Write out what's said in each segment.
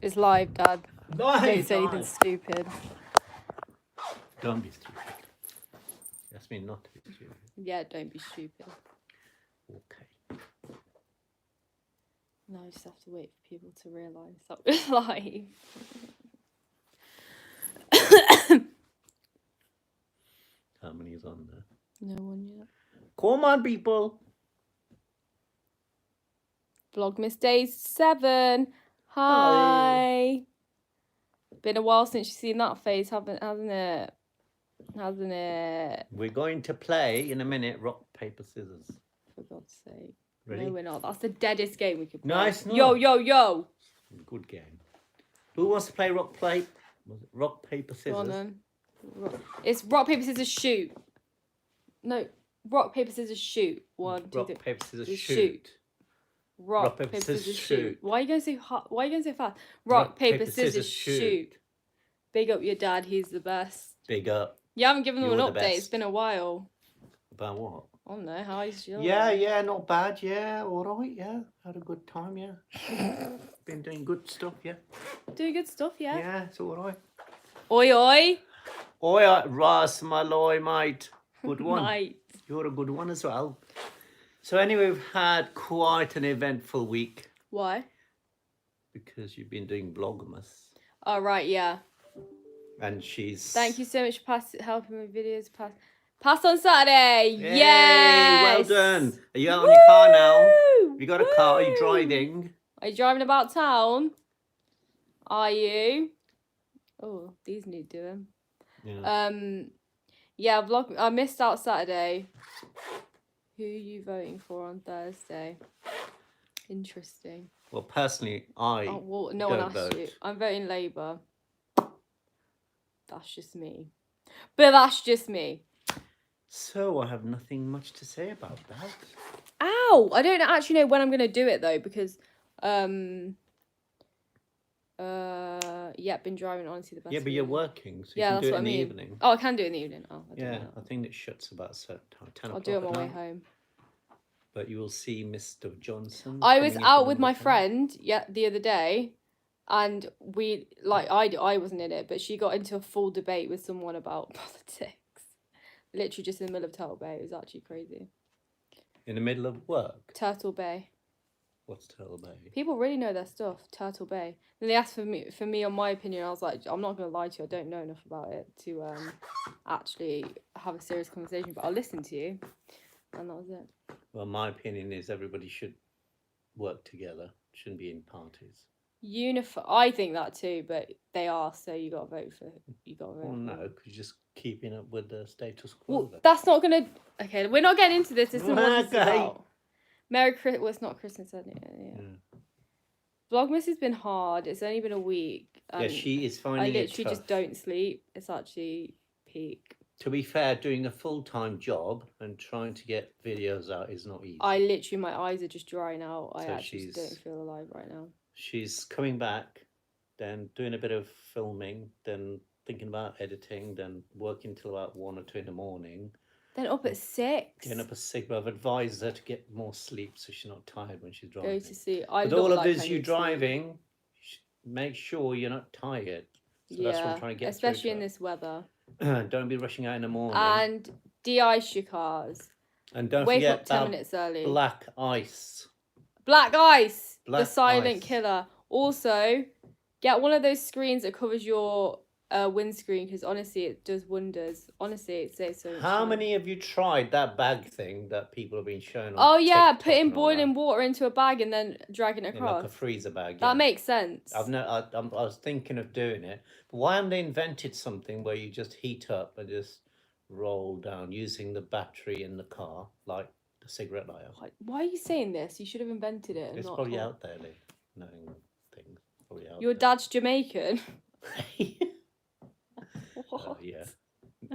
It's live, Dad. Nice. Don't say anything stupid. Don't be stupid. That's me not to be stupid. Yeah, don't be stupid. Okay. No, I just have to wait for people to realise that we're live. How many is on there? No one yet. Come on, people. Vlogmas Day 7. Hi. Been a while since you've seen that face, hasn't it? Hasn't it? We're going to play in a minute rock, paper, scissors. For God's sake. Ready? No, we're not. That's the deadest game we could play. Nice. Yo, yo, yo. Good game. Who wants to play rock, paper, scissors? Go on then. It's rock, paper, scissors, shoot. No, rock, paper, scissors, shoot. 1, 2, rock, 3. paper, scissors, Shoot. shoot. Rock, paper, scissors, shoot. Why are you going so hard? Why are you going so fast? Rock, paper, scissors, shoot. Big up your dad. He's the best. Big up. You haven't given them You're an the update. best. It's been a while. About what? I don't know. How is your Yeah, not bad. Yeah, all right. Yeah, had a good time. Yeah, been doing good stuff. Yeah. Doing good stuff, yeah? Yeah, it's all right. Oi, oi. Oi, Ras Malloy, mate. Good one. Mate. You're a good one as well. So anyway, we've had quite an eventful week. Why? Because you've been doing Vlogmas. Oh, right, yeah. And she's... Thank you so much for helping with videos. Pass on Saturday. Yay, Yes. well done. Are you out on your car now? Have you got a car? Are you driving? Are you driving about town? Are you? Oh, these need doing. Yeah. Yeah, I missed out Saturday. Who are you voting for on Thursday? Interesting. Well, personally, I no one don't asked vote. you. I'm voting Labour. That's just me. But that's just me. So I have nothing much to say about that. Ow! I don't actually know when I'm going to do it, though, because... yeah, been driving, honestly, the best. Yeah, but you're working, so you yeah, can that's do it what in I mean. the evening. Oh, I can do it in the evening. Oh, I think it shuts about a certain time, 10 I'll o'clock do it on at my way night. home. But you will see Mr. Johnson. I was out with my friend the other day, and we I wasn't in it, but she got into a full debate with someone about politics. Literally just in the middle of Turtle Bay. It was actually crazy. In the middle of work? Turtle Bay. What's Turtle Bay? People really know their stuff. Turtle Bay. Then they asked for me on my opinion. I was like, I'm not gonna lie to you. I don't know enough about it to actually have a serious conversation. But I'll listen to you. And that was it. Well, my opinion is everybody should work together. Shouldn't be in parties. I think that too, but they are, so you got to vote for. Well, no, because you're just keeping up with the status quo. Well, that's not gonna. Okay, we're not getting into this. This isn't what this is about. Merry Christmas. Well, it's not Christmas, is it? Yeah. Vlogmas has been hard. It's only been a week. Yeah, she is finding it tough. I literally just don't sleep. It's actually peak. To be fair, doing a full-time job and trying to get videos out is not easy. I literally, my eyes are just drying out. I So actually just don't feel alive right now. She's coming back, then doing a bit of filming, then thinking about editing, then working till about 1 or 2 in the morning. Then up at 6. Getting up at 6, but I've advised her to get more sleep so she's not tired when she's driving. Go to sleep. With all of this, you driving, make sure you're not tired. So that's what I'm trying to get especially in this weather. Don't be rushing out in the morning. And de-ice your cars. And don't Wake forget up 10 minutes early. Black ice. Black ice. Black the silent ice. killer. Also, get one of those screens that covers your windscreen, because honestly, it does wonders. Honestly, it saves so much How time. many of you tried that bag thing that people have been showing on Oh yeah, TikTok putting and all boiling that? water into a bag and then dragging it In across. like a freezer bag. That makes sense. I was thinking of doing it, but why haven't they invented something where you just heat up and just roll down using the battery in the car, like the cigarette lighter? Why are you saying this? You should have invented it. And It's not probably told. out there, Lee, knowing things. Probably out Your there. dad's Jamaican. What? Yeah.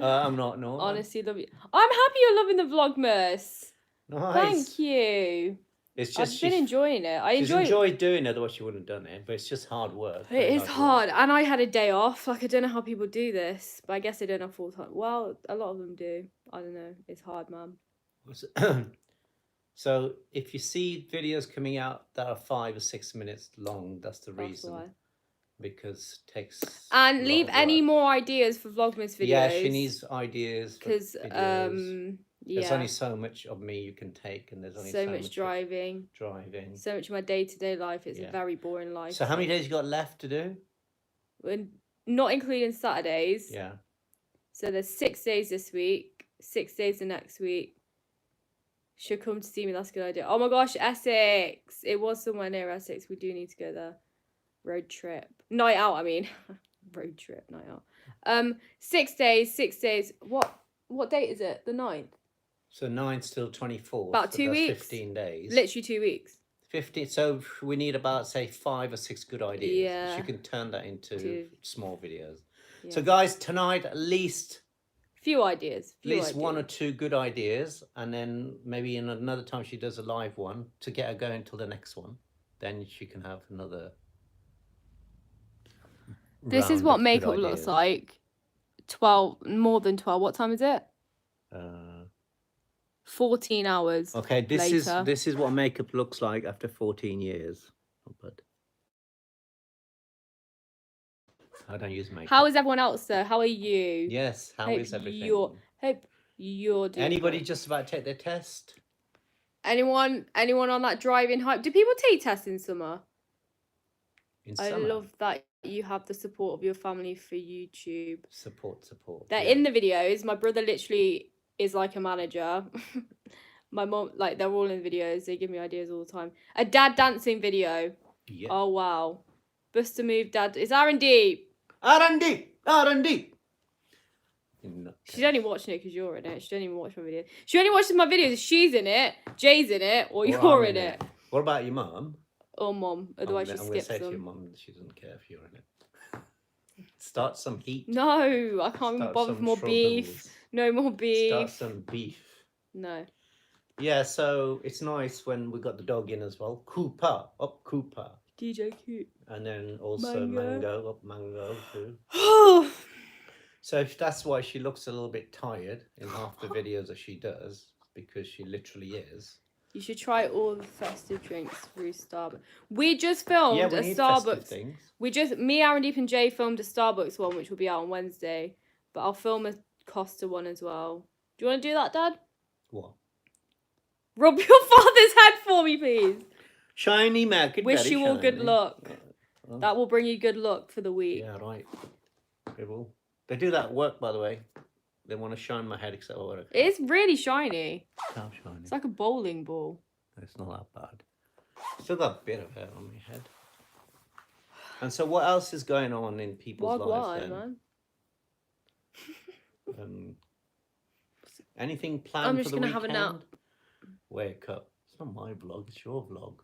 I'm not. No. Honestly, love you. I'm happy you're loving the Vlogmas. Nice. Thank you. It's just I've been enjoying it. She's enjoyed doing it, otherwise she wouldn't have done it. But it's just hard work. It is hard, and I had a day off. Like, I don't know how people do this, but I guess they don't have full time. Well, a lot of them do. I don't know. It's hard, man. So if you see videos coming out that are 5 or 6 minutes long, that's the reason. Why. because it takes And a leave lot of any work. more ideas for Vlogmas videos. Yeah, she needs ideas for because videos. There's yeah, only so much of me you can take, and there's only so so much much driving, driving. so much of my day-to-day life. It's a Yeah. very boring life. So how many days you got left to do? And not including Saturdays. Yeah. So there's 6 days this week, 6 days the next week. She'll come to see me. That's a good idea. Oh my gosh, Essex! It was somewhere near Essex. We do need to go there. Road trip, night out. I mean, road trip, night out. 6 days, 6 days. What date is it? The 9th. So 9th till 24th. About so 2 that's weeks. 15 days. Literally 2 weeks. 50. So we need about, say, 5 or 6 good ideas. Yeah. She can turn that into small videos. Yeah. So guys, tonight at least few ideas. At least 1 or 2 good ideas, and then maybe in another time she does a live one to get her going till the next one. Then she can have another. This is what makeup looks like. 12, more than 12. What time is it? 14 hours. Okay, later. this is what makeup looks like after 14 years. But I don't use makeup. How is everyone else though? How are you? Yes, how is everything? Hope you're doing Anybody good. just about to take their test? Anyone on that driving hype? Do people take tests in summer? In I summer? love that you have the support of your family for YouTube. Support. They're in the videos. My brother literally is like a manager. My mom, like, they're all in the videos. They give me ideas all the time. A dad dancing video. Yeah. Oh wow. Bust a move, dad. It's R&D. R&D. She's only watching it because you're in it. She don't even watch my videos. She only watches my videos if she's in it, Jay's in it, or you're in it. What about your mum? Or mom. Otherwise she skips them. I'm going to say to your mum that she doesn't care if you're in it. Start some heat. No, I can't even bother with more beef. No more beef. Start some beef. No. Yeah, so it's nice when we got the dog in as well. Cooper. Up Cooper. DJ Cute. And then also Mango. Up Mango too. So if that's why she looks a little bit tired in half the videos that she does, because she literally is. You should try all the festive drinks through Starbucks. We just filmed a Starbucks. Things. Me, Aaron Deep, and Jay filmed a Starbucks one, which will be out on Wednesday. But I'll film a Costa one as well. Do you want to do that, Dad? What? Rub your father's head for me, please. Shiny Mac. Wish you all good luck. That will bring you good luck for the week. Yeah, right. It will. They do that at work, by the way. They want to shine my head, except for it's really shiny. How shiny? It's like a bowling ball. It's not that bad. Still got a bit of hair on my head. And so, what else is going on in people's lives then? Man. Anything planned I'm just for the gonna weekend? have a nap. Wake up! It's not my vlog. It's your vlog.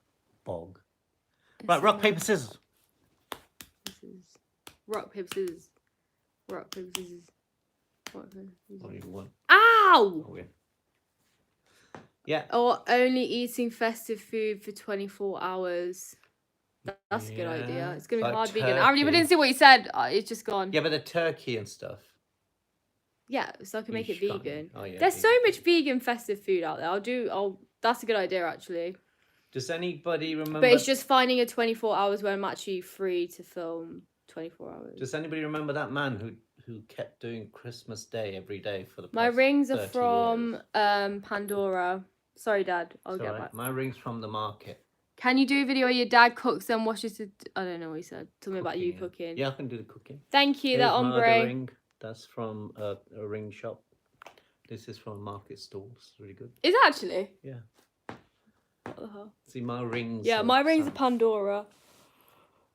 Bog. Right, rock paper scissors. Rock paper scissors. Rock paper scissors. Rock paper scissors. What do you want? Ow! Oh, yeah. Or only eating festive food for 24 hours. That's a good idea. It's going to be hard vegan. I didn't see what you said. It's just gone. Yeah, but the turkey and stuff. Yeah, so I can make it vegan. Oh, yeah, there's so much vegan festive food out there. That's a good idea, actually. Does anybody remember? But it's just finding a 24 hours when I'm actually free to film 24 hours. Does anybody remember that man who kept doing Christmas Day every day for the past My rings are 30 from years? Pandora. Sorry, Dad. I'll get back. My ring's from the market. Can you do a video where your dad cooks and washes it? I don't know what he said. Tell me about you cooking. Yeah, I can do the cooking. Thank you, Here's that my ombre. other ring. That's from a ring shop. This is from a market stall. It's really good. Is it actually? Yeah. What the hell? See, my rings. Yeah, my ring's a Pandora.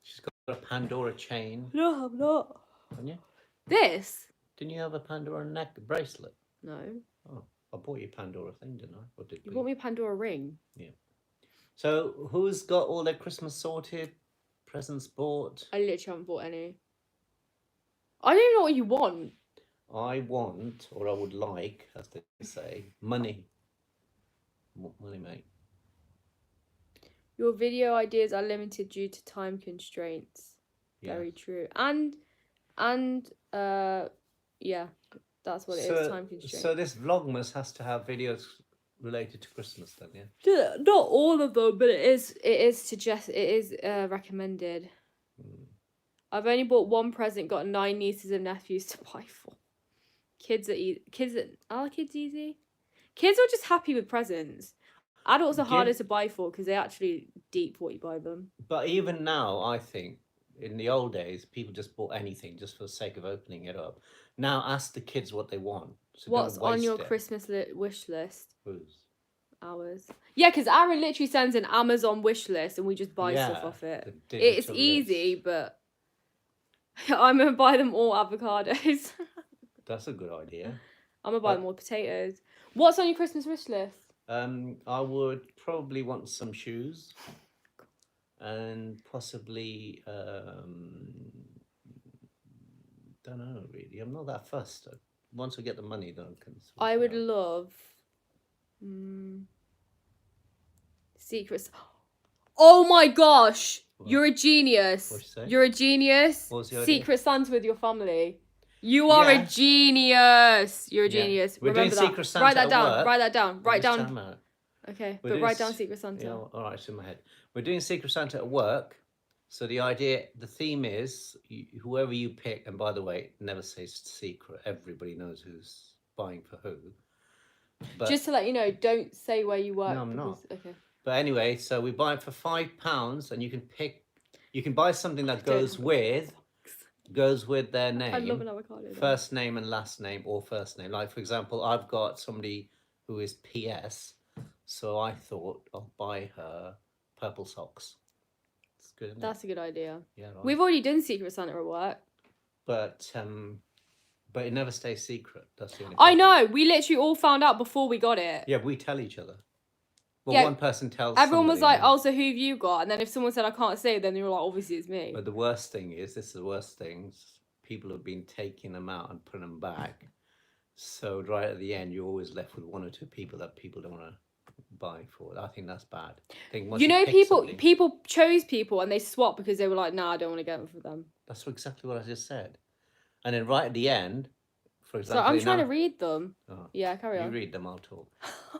She's got a Pandora chain. No, I'm not. Haven't you? This? Didn't you have a Pandora neck bracelet? No. Oh, I bought you a Pandora thing, didn't I? Or did you bought me a Pandora ring? Yeah. So, who's got all their Christmas sorted? Presents bought? I literally haven't bought any. I don't even know what you want. I want, or I would like, as they say, money. What money, mate? Your video ideas are limited due to time constraints. Yeah. Very true. And yeah, that's what it is, time constraints. So this Vlogmas has to have videos related to Christmas then, yeah? Not all of them, but it is recommended. I've only bought one present, got 9 nieces and nephews to buy for. Kids are easy. Are kids easy? Kids are just happy with presents. Adults are harder to buy for because they actually deep what you buy them. But even now, I think in the old days, people just bought anything just for the sake of opening it up. Now ask the kids what they want. So What's don't waste on your it. Christmas wish list? Whose? Ours. Yeah, because Aaron literally sends an Amazon wish list and we just buy stuff Yeah, off it. the It's digital easy, list. but I'm gonna buy them all avocados. That's a good idea. I'm gonna buy them all potatoes. What's on your Christmas wish list? I would probably want some shoes, and possibly don't know really. I'm not that fussed. Once we get the money, then I can. sort I it would out. love secrets. Oh my gosh! What? You're a genius. What'd you say? You're a genius. What was the idea? Secret Santa with your family. You are a Yeah. genius. You're a Yeah. genius. We're doing Remember that. Secret Santa Write that at down. work. Write that down. Write Just down. time out. Okay, We're but doing write down Secret Santa. Yeah, all right, it's in my head. We're doing Secret Santa at work. So the theme is whoever you pick, and by the way, never say secret. Everybody knows who's buying for who. But Just to let you know, don't say where you work. No, I'm not. Okay. But anyway, so we buy it for £5, and you can pick. You can buy something that don't goes have with their name. I love an avocado. First name and last name, or first name. Like for example, I've got somebody who is PS, so I thought I'll buy her purple socks. It's good. Isn't That's a good idea. it? Yeah. Right. We've already done Secret Santa at work. But it never stays secret. That's the only. I problem. know. We literally all found out before we got it. Yeah, we tell each other. Well, Yeah, one person tells. Everyone was somebody, like, "Oh, so who've you got?" And then if someone said, "I can't say," then they were like, "Obviously, it's me." But the worst thing is, this is the worst thing. People have been taking them out and putting them back. So right at the end, you're always left with one or two people that people don't want to buy for. I think that's bad. I think once You know, pick people somebody- people chose people and they swapped because they were like, "Nah, I don't want to get them for them." That's exactly what I just said. And then right at the end, for So example, I'm trying to read them. Oh, Yeah, carry you on. read them. I'll talk.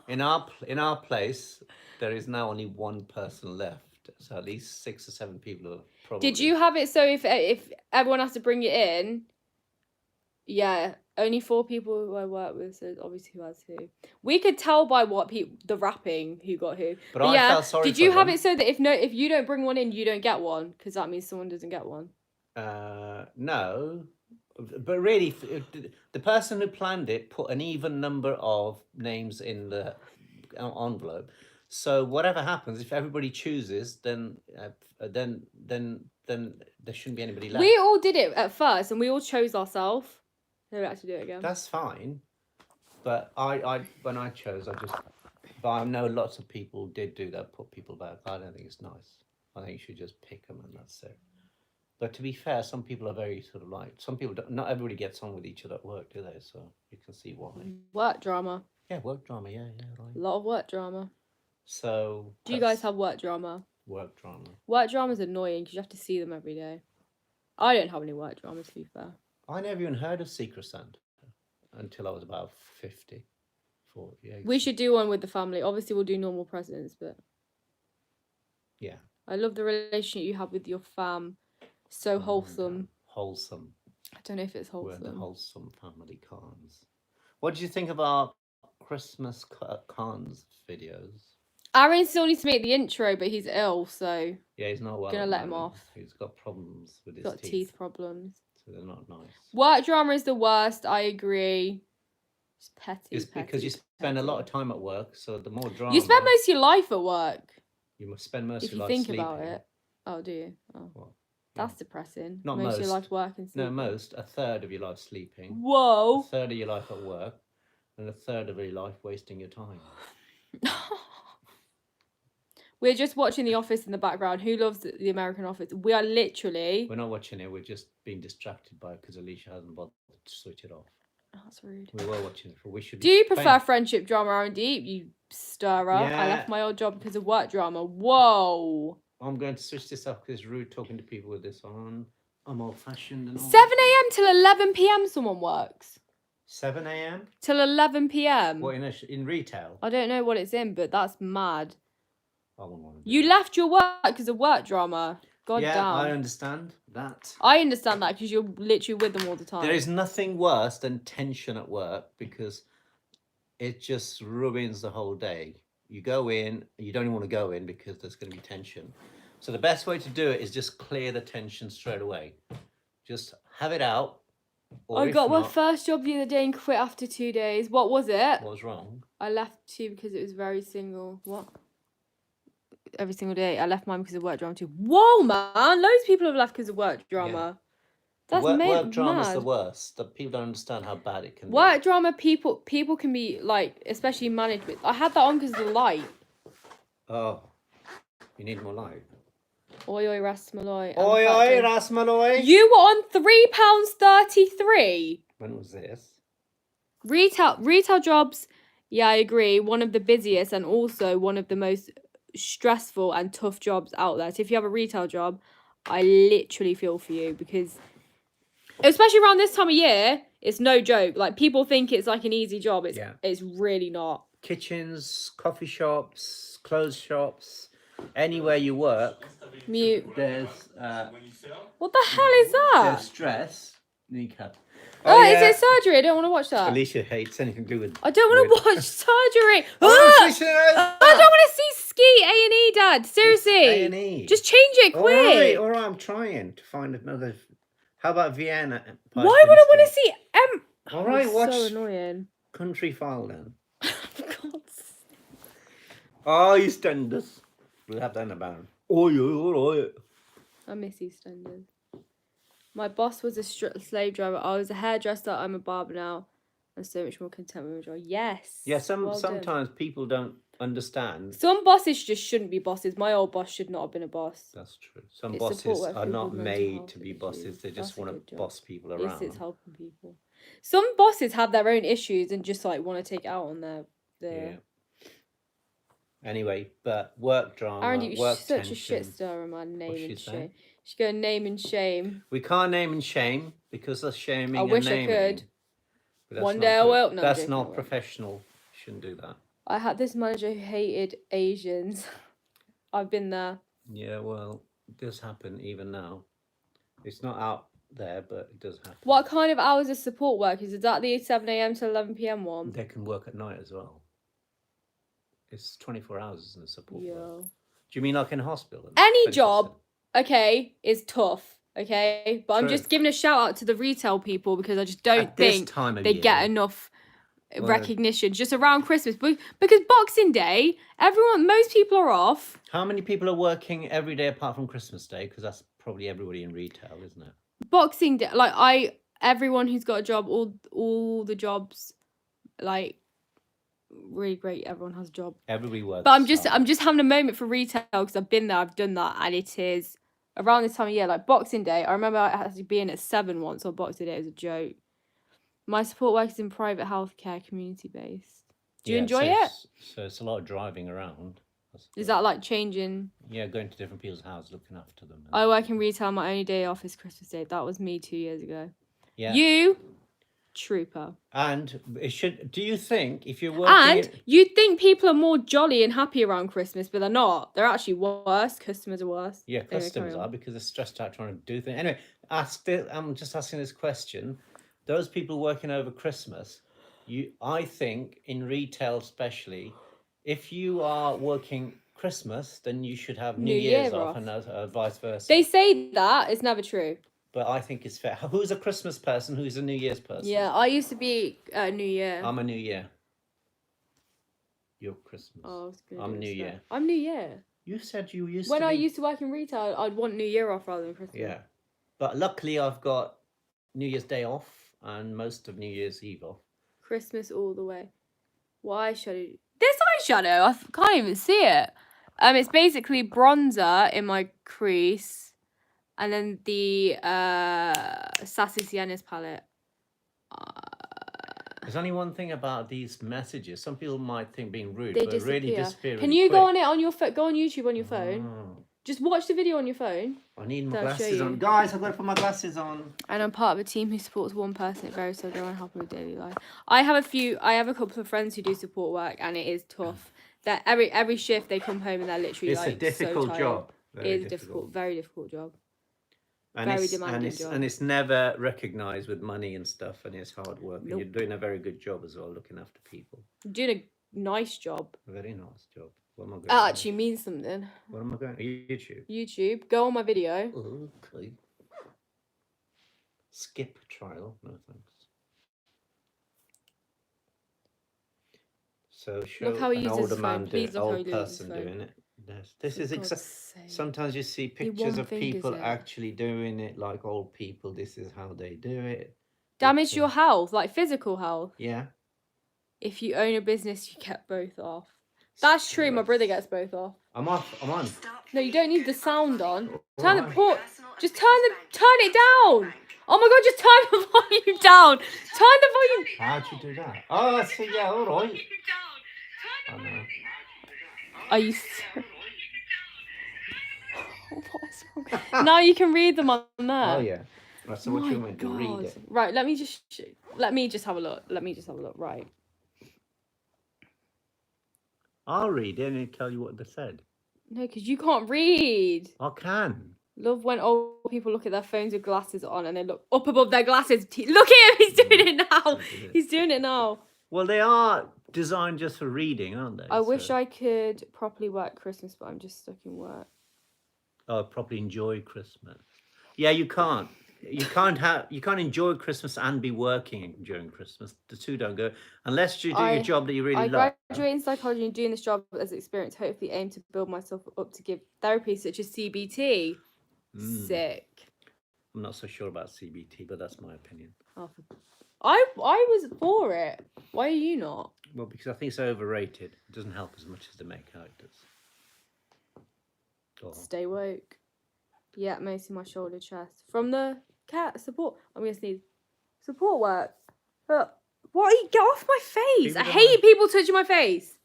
In our place, there is now only one person left. So at least 6 or 7 people are probably. Did you have it so if everyone has to bring it in? Yeah, only 4 people who I work with, so obviously who has who. We could tell by what the wrapping who got who. But I yeah, felt sorry did for you have them. it so that if you don't bring one in, you don't get one because that means someone doesn't get one? No, but really, the person who planned it put an even number of names in the envelope. So whatever happens, if everybody chooses, then there shouldn't be anybody left. We all did it at first, and we all chose ourselves. They would actually do it again. That's fine, but I when I chose, but I know lots of people did do that, put people back. I don't think it's nice. I think you should just pick them and that's it. But to be fair, some people are very sort of like, some people don't, not everybody gets on with each other at work, do they? So you can see why. Work drama. Yeah, work drama. Yeah, right. A lot of work drama. So Do you guys have work drama? work drama? Work drama is annoying because you have to see them every day. I don't have any work drama, to be fair. I never even heard of Secret Santa until I was about 50, 40. Yeah, We should do one with the family. Obviously, we'll do normal presents, but yeah. I love the relationship you have with your fam. So wholesome. Wholesome. I don't know if it's We're the wholesome. wholesome family cons. What did you think of our Christmas cons videos? Aaron still needs to make the intro, but he's ill, so Yeah, he's not well. Gonna at the let him moment. off. He's got problems with he's his got teeth problems. so they're not nice. Work drama is the worst. I agree. It's petty. It's because you spend a lot of time at work, so the more drama. You spend most of your life at work. You must spend most If of you your life think sleeping. about it. Oh, do you? Oh, Well, that's depressing. Not most of your most. life working. no, Sleeping. most. A third of your life sleeping. A Whoa. third of your life at work, and a third of your life wasting your time. We're just watching The Office in the background. Who loves the American Office? We are literally. We're not watching it. We're just being distracted by it because Alicia hasn't bothered to switch it off. Oh, that's rude. We were watching it. We should. Do you prefer friendship drama or deep? You stirrer. I Yeah. left my old job because of work drama. Whoa. I'm going to switch this off because it's rude talking to people with this on. I'm old-fashioned and all. 7 a.m. till 11 p.m. someone works. 7 a.m. Till 11 p.m. What in retail? I don't know what it's in, but that's mad. I wouldn't want to. You left your work because of work drama. God yeah, damn. I understand that. I understand that because you're literally with them all the time. There is nothing worse than tension at work because it just ruins the whole day. You go in, you don't even want to go in because there's going to be tension. So the best way to do it is just clear the tension straight away. Just have it out. Or I if got my not, first job the other day and quit after 2 days. What was it? what was wrong? I left too because it was very single. What? Every single day. I left mine because of work drama too. Whoa, man! Loads of people have left because of work drama. That's Work drama's mad. the worst. The people don't understand how bad it can Work drama, people can be like, especially management. I had that on because of the light. be. Oh, you need more light. Oi, oi, Ras Malloy. Oi, oi, Ras Malloy. You were on £3.33. When was this? Retail jobs, yeah, I agree. One of the busiest and also one of the most stressful and tough jobs out there. So if you have a retail job, I literally feel for you because, especially around this time of year, it's no joke. Like, people think it's like an easy job. It's really not. Kitchens, coffee shops, clothes shops, anywhere you work, Mute. there's What the hell is that? there's stress. Kneecap. Oh, is it surgery? I don't want to watch that. Alicia hates anything to do with. I don't want to watch surgery. Alicia, I don't want to see Ski A&E, Dad. Seriously. A&E. Just change it quick. All right, I'm trying to find another. How about Vienna? Why would I want to see All right, watch so annoying. Country File then. For God's sake. Oh, EastEnders. We'll have that in the band. Oh, yeah. I miss EastEnders. My boss was a slave driver. I was a hairdresser. I'm a barber now. I'm so much more content with my job. Yes. Yeah, Well done. sometimes people don't understand. Some bosses just shouldn't be bosses. My old boss should not have been a boss. That's true. Some It's bosses support work are for not people with mental made health to be issues. bosses. They just That's a want good to job. boss people At least around. it's helping people. Some bosses have their own issues and just like want to take it out on their. Yeah. Anyway, but work drama, Aaron, you're work such tension. a shit stirrer, man. Name What's she and saying? shame. She's going name and shame. We can't name and shame because that's shaming I and wish I naming. could. But that's One not day I good. will. No, I'm that's joking, I not won't. professional. Shouldn't do that. I had this manager who hated Asians. I've been there. Yeah, well, it does happen even now. It's not out there, but it does happen. What kind of hours of support workers? Is that the 7 a.m. to 11 p.m. one? They can work at night as well. It's 24 hours, isn't it, support work? Yo. Do you mean like in a hospital? Any job, okay, is tough, okay? But I'm True. just giving a shout out to the retail people because I just don't At this think time of they year, get enough Well, recognition just around Christmas. Because Boxing Day, most people are off. How many people are working every day apart from Christmas Day? Because that's probably everybody in retail, isn't it? Boxing Day, everyone who's got a job, all the jobs, like, really great. Everyone has a job. Everybody works. But I'm just hard. having a moment for retail because I've been there, I've done that, and it is around this time of year, like Boxing Day. I remember I had to be in at 7 once on Boxing Day. It was a joke. My support work is in private healthcare, community based. Do you enjoy it? So it's a lot of driving around. Is that like changing? Yeah, going to different people's houses, looking after them. I work in retail. My only day off is Christmas Day. That was me 2 years ago. Yeah. You, trooper. And it should. Do you think if you're working? And you'd think people are more jolly and happy around Christmas, but they're not. They're actually worse. Customers are worse. Yeah, Anyway, customers carry on. are because they're stressed out trying to do things. Anyway, I'm just asking this question. Those people working over Christmas, I think in retail especially, if you are working Christmas, then you should have New Year's off and vice versa. They say that. It's never true. But I think it's fair. Who's a Christmas person? Who's a New Year's person? Yeah, I used to be New Year. I'm a New Year. You're Christmas. Oh, I was gonna I'm do New this Year. now. I'm New Year. You said you used When to I be... used to work in retail, I'd want New Year off rather than Christmas. Yeah. But luckily I've got New Year's Day off and most of New Year's Eve off. Christmas all the way. What eyeshadow? This eyeshadow, I can't even see it. It's basically bronzer in my crease, and then the Sassy Sienna's palette. There's only one thing about these messages. Some people might think being rude, They but really disappear. Can really you quick. go on it on your phone? Go on YouTube on your phone. Oh, Just watch the video on your phone. I need my I'll show glasses you. on. Guys, I've got to put my glasses on. And I'm part of a team who supports one person. It varies so they're unhappy with daily life. I have a couple of friends who do support work, and it is tough. That every shift they come home and they're literally It's like a difficult so tired. job. Very It is a difficult, very difficult job. Very demanding job. And it's never recognised with money and stuff, and it's hard work. Nope. And you're doing a very good job as well, looking after people. You're doing a nice job. A very nice job. What am I going? That actually means something. What am I going? YouTube. YouTube. Go on my video. Okay. Skip trial. No thanks. So show Look how he an uses older his man phone. Please doing look how old he uses his person phone. doing it. This For is God's exactly. sake. Sometimes you see He pictures one of fingers people it. actually doing it like old people. This is how they do it. Damage your health, like physical health. Yeah. If you own a business, you get both off. That's true. My brother gets both off. I'm off. I'm on. No, you don't need the sound on. Turn Alright. the port. Just turn it down. Oh my God! Just turn the volume down. Turn the volume. How'd you do that? Oh, I see. Yeah, all right. I know. Are you? What's wrong? Now you can read them on there. Oh yeah. Right, so what My you want to read it? Right. Let me just have a look. Right. I'll read it and tell you what they said. No, because you can't read. I can. Love when old people look at their phones with glasses on and they look up above their glasses. Look at him, he's doing it now. He's doing it now. Well, they are designed just for reading, aren't they? I wish I could properly work Christmas, but I'm just stuck in work. Oh, properly enjoy Christmas. Yeah, you can't. You can't enjoy Christmas and be working during Christmas. The two don't go unless you do your job that you really love. I graduate in psychology and doing this job as experience. Hopefully, aim to build myself up to give therapy such as CBT. Sick. I'm not so sure about CBT, but that's my opinion. Oh, I was for it. Why are you not? Well, because I think it's overrated. It doesn't help as much as the make out it does. Stay woke. Yeah, mostly my shoulder, chest. From the cat support. I'm gonna sneeze. Support work. But what? Get off my face! People I don't hate like- people touching my face.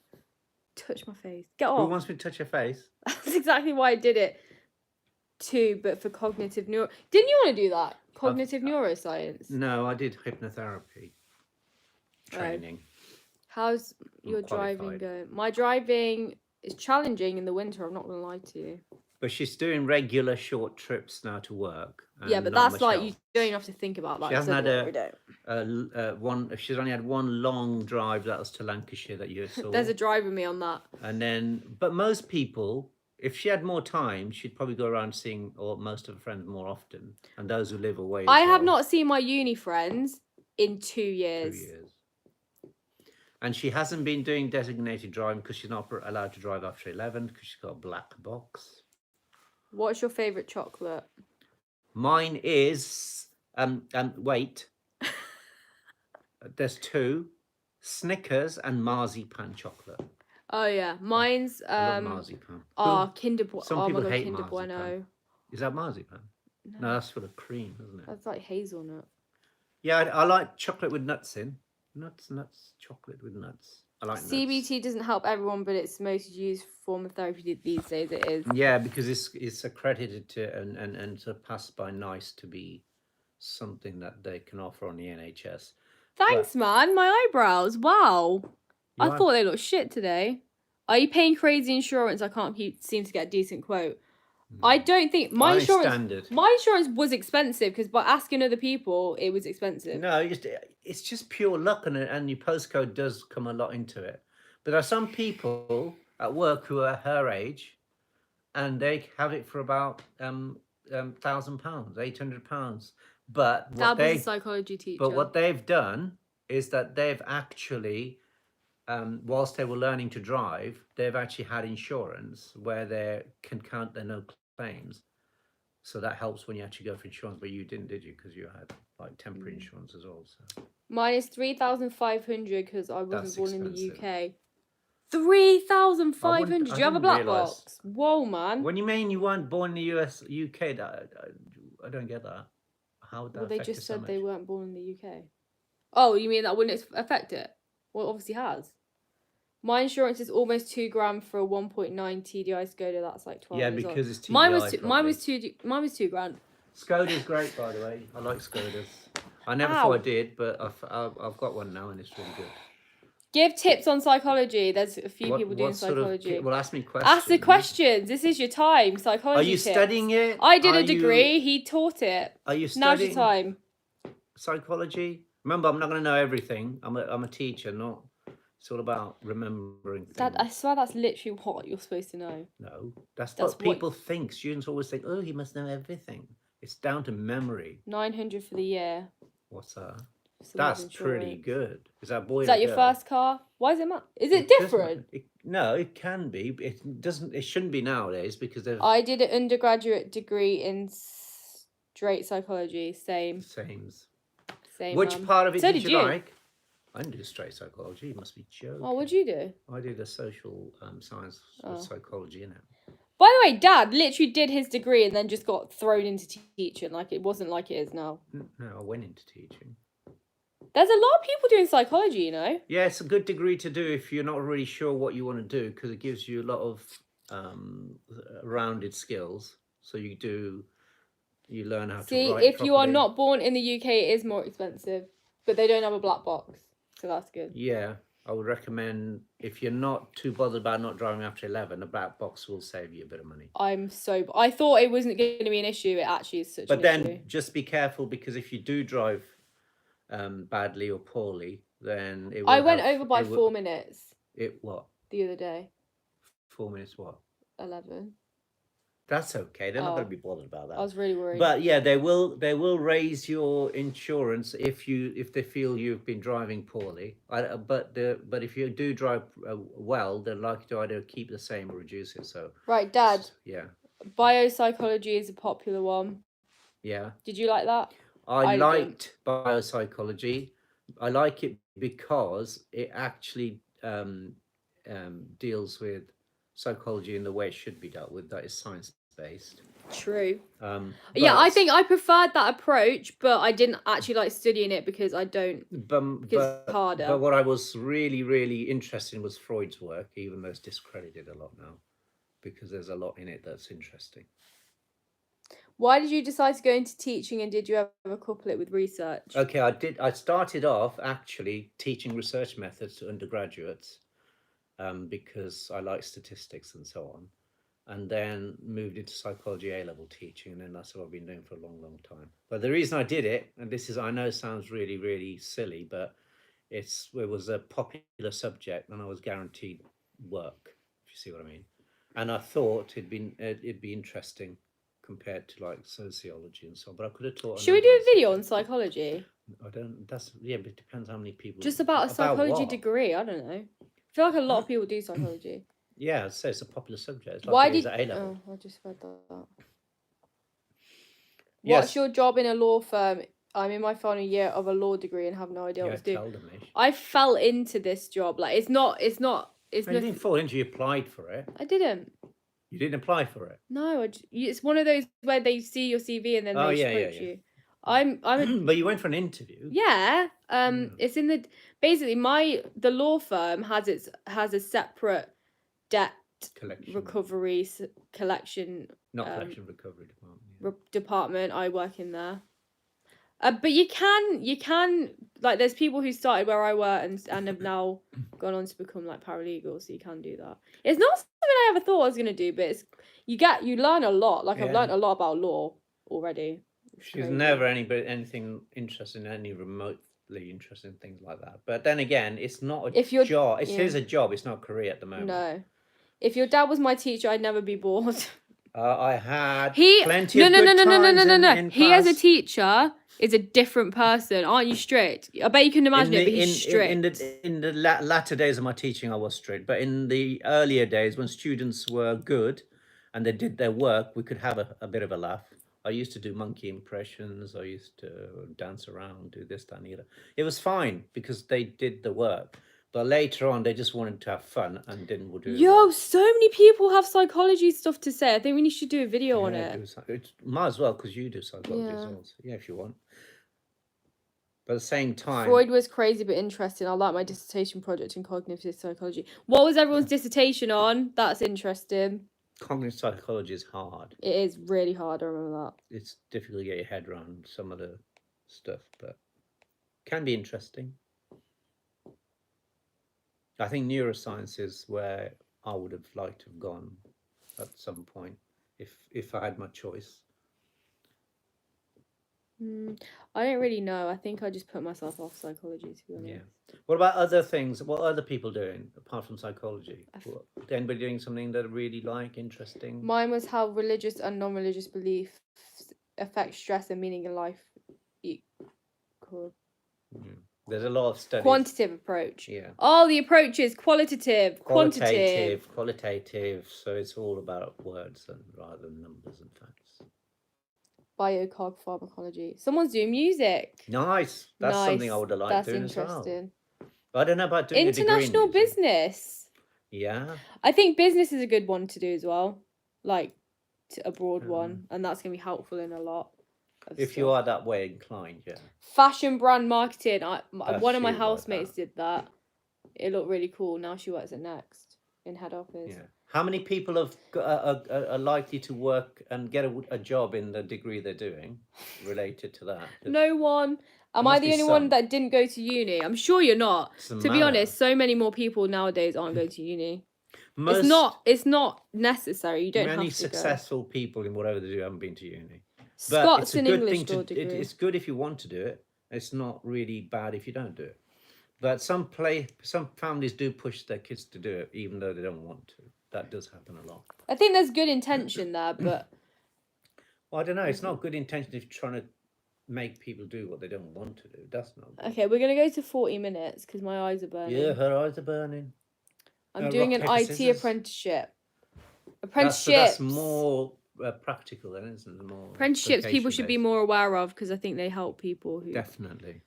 Touch my face. Get off. Who wants me to touch your face? That's exactly why I did it. Too, but for cognitive neuro. Didn't you want to do that? Cognitive neuroscience. No, I did hypnotherapy training. How's your driving qualified. going? My driving is challenging in the winter. I'm not gonna lie to you. But she's doing regular short trips now to work. Yeah, but not that's much like else. you don't even have to think about that. She hasn't had every day. one. She's only had one long drive. That was to Lancashire that you saw. There's a drive with me on that. And then, but most people, if she had more time, she'd probably go around seeing most of her friends more often, and those who live away. I have not seen my uni friends in 2 years. 2 years. And she hasn't been doing designated driving because she's not allowed to drive after 11 because she's got a black box. What's your favourite chocolate? Mine is wait. There's two, Snickers and marzipan chocolate. Oh yeah, mine's I love marzipan. Kinder Bueno. Some Oh my people God, hate Kinder marzipan. Bueno. Is that marzipan? No, that's full of cream, isn't it? That's like hazelnut. Yeah, I like chocolate with nuts in. Nuts, chocolate with nuts. I like nuts. CBT doesn't help everyone, but it's the most used form of therapy these days. It is. Yeah, because it's accredited to and surpassed by NICE to be something that they can offer on the NHS. Thanks, man. My eyebrows. Wow. I thought they looked shit today. Are you paying crazy insurance? I can't seem to get a decent quote. I don't think my insurance. Standard. My insurance was expensive because by asking other people, it was expensive. No, it's just pure luck, and your postcode does come a lot into it. But there are some people at work who are her age, and they have it for about £1,000, £800. But Dad was a psychology teacher. But what they've done is that they've actually, whilst they were learning to drive, they've actually had insurance where they can count their no claims. So that helps when you actually go for insurance. But you didn't, did you? Because you had like temporary insurance as well. So. Mine is 3,500 because I wasn't born in the UK. 3,500. Do you have a black box? Whoa, man. When you mean you weren't born in the UK, I don't get that. How would that they affect just it so said much? they weren't born in the UK. Oh, you mean that wouldn't affect it? Well, it obviously has. My insurance is almost £2,000 for a 1.9 TDI Skoda. That's like 12 years because old. it's TDI. Mine was £2,000. Skoda's great, by the way. I like Skodas. I never thought I did, but I've got one now, and it's really good. Give tips on psychology. There's a few people doing What sort of? psychology. Well, ask me questions. Ask the questions. This is your time. Psychology Are you tips. studying it? I did Are a degree. He taught it. Are you Now's your studying time. psychology? Remember, I'm not going to know everything. I'm a teacher, not. It's all about remembering things. Dad, I swear that's literally what you're supposed to know. No, that's what people think. Students always think, oh, he must know everything. It's down to memory. 900 for the year. What's that? Someone's That's pretty insurance. good. Is that boy? Is that your first car? Why is it? Is it different? No, it can be. It doesn't. It shouldn't be nowadays because there's. I did an undergraduate degree in straight psychology. Same. Which part of it So did you like? I didn't do straight psychology. You must be joking. Oh, what'd you do? I did a social science with psychology in it. By the way, Dad literally did his degree and then just got thrown into teaching. Like, it wasn't like it is now. No, I went into teaching. There's a lot of people doing psychology, you know? Yeah, it's a good degree to do if you're not really sure what you want to do, because it gives you a lot of rounded skills. So you learn how to write if properly. you are not born in the UK, it is more expensive. But they don't have a black box. So that's good. Yeah, I would recommend, if you're not too bothered about not driving after 11, a black box will save you a bit of money. I thought it wasn't going to be an issue. It actually is such an issue. But then just be careful, because if you do drive badly or poorly, then it will. I went over by 4 minutes. What? The other day. 4 minutes what? 11. That's okay. They're not going to be bothered about that. I was really worried. But yeah, they will raise your insurance if they feel you've been driving poorly. But if you do drive well, they're likely to either keep the same or reduce it. So right, Dad. Yeah. Biopsychology is a popular one. Yeah. Did you like that? I liked biopsychology. I like it because it actually deals with psychology in the way it should be dealt with. That is science-based. True. Yeah, I think I preferred that approach, but I didn't actually like studying it because I don't. Because it's harder. But what I was really, really interested in was Freud's work, even though it's discredited a lot now, because there's a lot in it that's interesting. Why did you decide to go into teaching, and did you ever couple it with research? Okay, I started off actually teaching research methods to undergraduates because I like statistics and so on, and then moved into psychology A-level teaching, and then that's what I've been doing for a long, long time. But the reason I did it, and this is, I know sounds really, really silly, but it was a popular subject and I was guaranteed work, if you see what I mean. And I thought it'd be interesting compared to like sociology and so on, but I could have taught. Should we do a video on psychology? But it depends how many people. Just about a psychology degree, I don't know. I feel like a lot of people do psychology. Yeah, so it's a popular subject. It's like Why it is did at A-level. I just read that. Yes. What's your job in a law firm? I'm in my final year of a law degree and have no idea what to do. I fell into this job. Like, it's not. You didn't fall into. You applied for it. I didn't. You didn't apply for it. No, it's one of those where they see your CV and then they approach you. But you went for an interview. Yeah. It's in the basically the law firm has a separate debt collection recovery collection. Not collection recovery department. Yeah. Department. I work in there. But you can like, there's people who started where I work and have now gone on to become like paralegals, so you can do that. It's not something I ever thought I was gonna do, but you learn a lot. Like, I've learned a lot about law already. She's never anything interesting, any remotely interesting things like that. But then again, it's not a job. It is a job. It's not a career at the moment. No. If your dad was my teacher, I'd never be bored. I had plenty of good times. He as a teacher is a different person. Aren't you strict? I bet you can imagine it, but he's strict. In the latter days of my teaching, I was strict. But in the earlier days, when students were good and they did their work, we could have a bit of a laugh. I used to do monkey impressions. I used to dance around, do this, that, and the other. It was fine because they did the work. But later on, they just wanted to have fun and didn't do it. Yo, so many people have psychology stuff to say. I think we should do a video on it. Might as well, because you do psychology as well. So yeah, if you want. But at the same time, Freud was crazy but interesting. I like my dissertation project in cognitive psychology. What was everyone's dissertation on? That's interesting. Cognitive psychology is hard. It is really hard, I remember that. It's difficult to get your head around some of the stuff, but can be interesting. I think neuroscience is where I would have liked to have gone at some point if I had my choice. I don't really know. I think I just put myself off psychology, to be Yeah. honest. What about other things? What are other people doing apart from psychology? I f- What, anybody doing something that really like interesting? Mine was how religious and non-religious beliefs affect stress and meaning in life. Equal. Yeah. There's a lot of studies. Quantitative approach. Yeah. Oh, the approach is qualitative, quantitative. Qualitative. So it's all about words and rather than numbers and facts. Biocog pharmacology. Someone's doing music. Nice. That's something I Nice. would have liked That's doing as well. interesting. I don't know about doing a degree in International music. business. Yeah. I think business is a good one to do as well, like a broad one, and that's gonna be helpful in a lot. If you are that way inclined, yeah. Fashion brand marketing. One of my you like housemates that. did that. It looked really cool. Now she works at Next in head office. Yeah. How many people are likely to work and get a job in the degree they're doing related to that? No one. Am I must the be only one some. that didn't go to uni? I'm sure you're not. Doesn't To be matter. honest, so many more people nowadays aren't going to uni. Most, It's not necessary. You don't many have to successful people in whatever they do haven't been to uni. go. But Scots it's a an good English thing to. law degree. It's good if you want to do it. It's not really bad if you don't do it. But some families do push their kids to do it even though they don't want to. That does happen a lot. I think there's good intention there, but Well, I don't know. It's not good intention if you're trying to make people do what they don't want to do. That's not good. okay, we're gonna go to 40 minutes because my eyes are burning. Yeah, her eyes are burning. I'm doing an rock, paper, IT scissors. apprenticeship. That's more practical, then, isn't it? More apprenticeships people should be application-based. more aware of because I think they help people who. Definitely.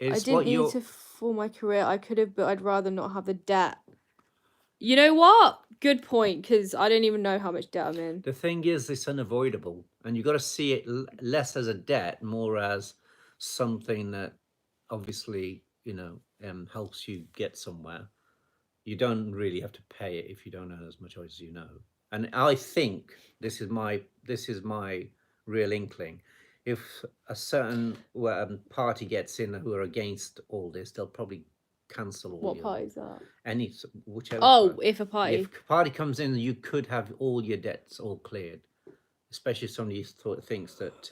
I It's didn't what need you're. to for my career. I could have, but I'd rather not have the debt. You know what? Good point, because I don't even know how much debt I'm in. The thing is, it's unavoidable, and you've got to see it less as a debt, more as something that obviously helps you get somewhere. You don't really have to pay it if you don't earn as much as you know. And I think this is my real inkling. If a certain party gets in who are against all this, they'll probably cancel all. What party is that? Whichever. Oh, party. if a party. If a party comes in, you could have all your debts all cleared. Especially if somebody thinks that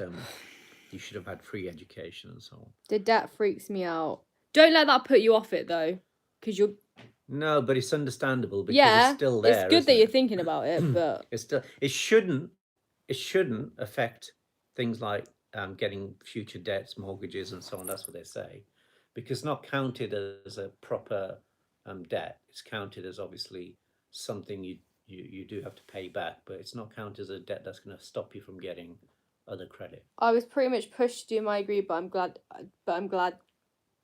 you should have had free education and so on. The debt freaks me out. Don't let that put you off it though, because you're. No, but it's understandable because it's still there. It's good that isn't you're it? thinking about it, but It shouldn't affect things like getting future debts, mortgages, and so on. That's what they say, because it's not counted as a proper debt. It's counted as obviously something you do have to pay back, but it's not counted as a debt that's going to stop you from getting other credit. I was pretty much pushed to do my degree, but I'm glad.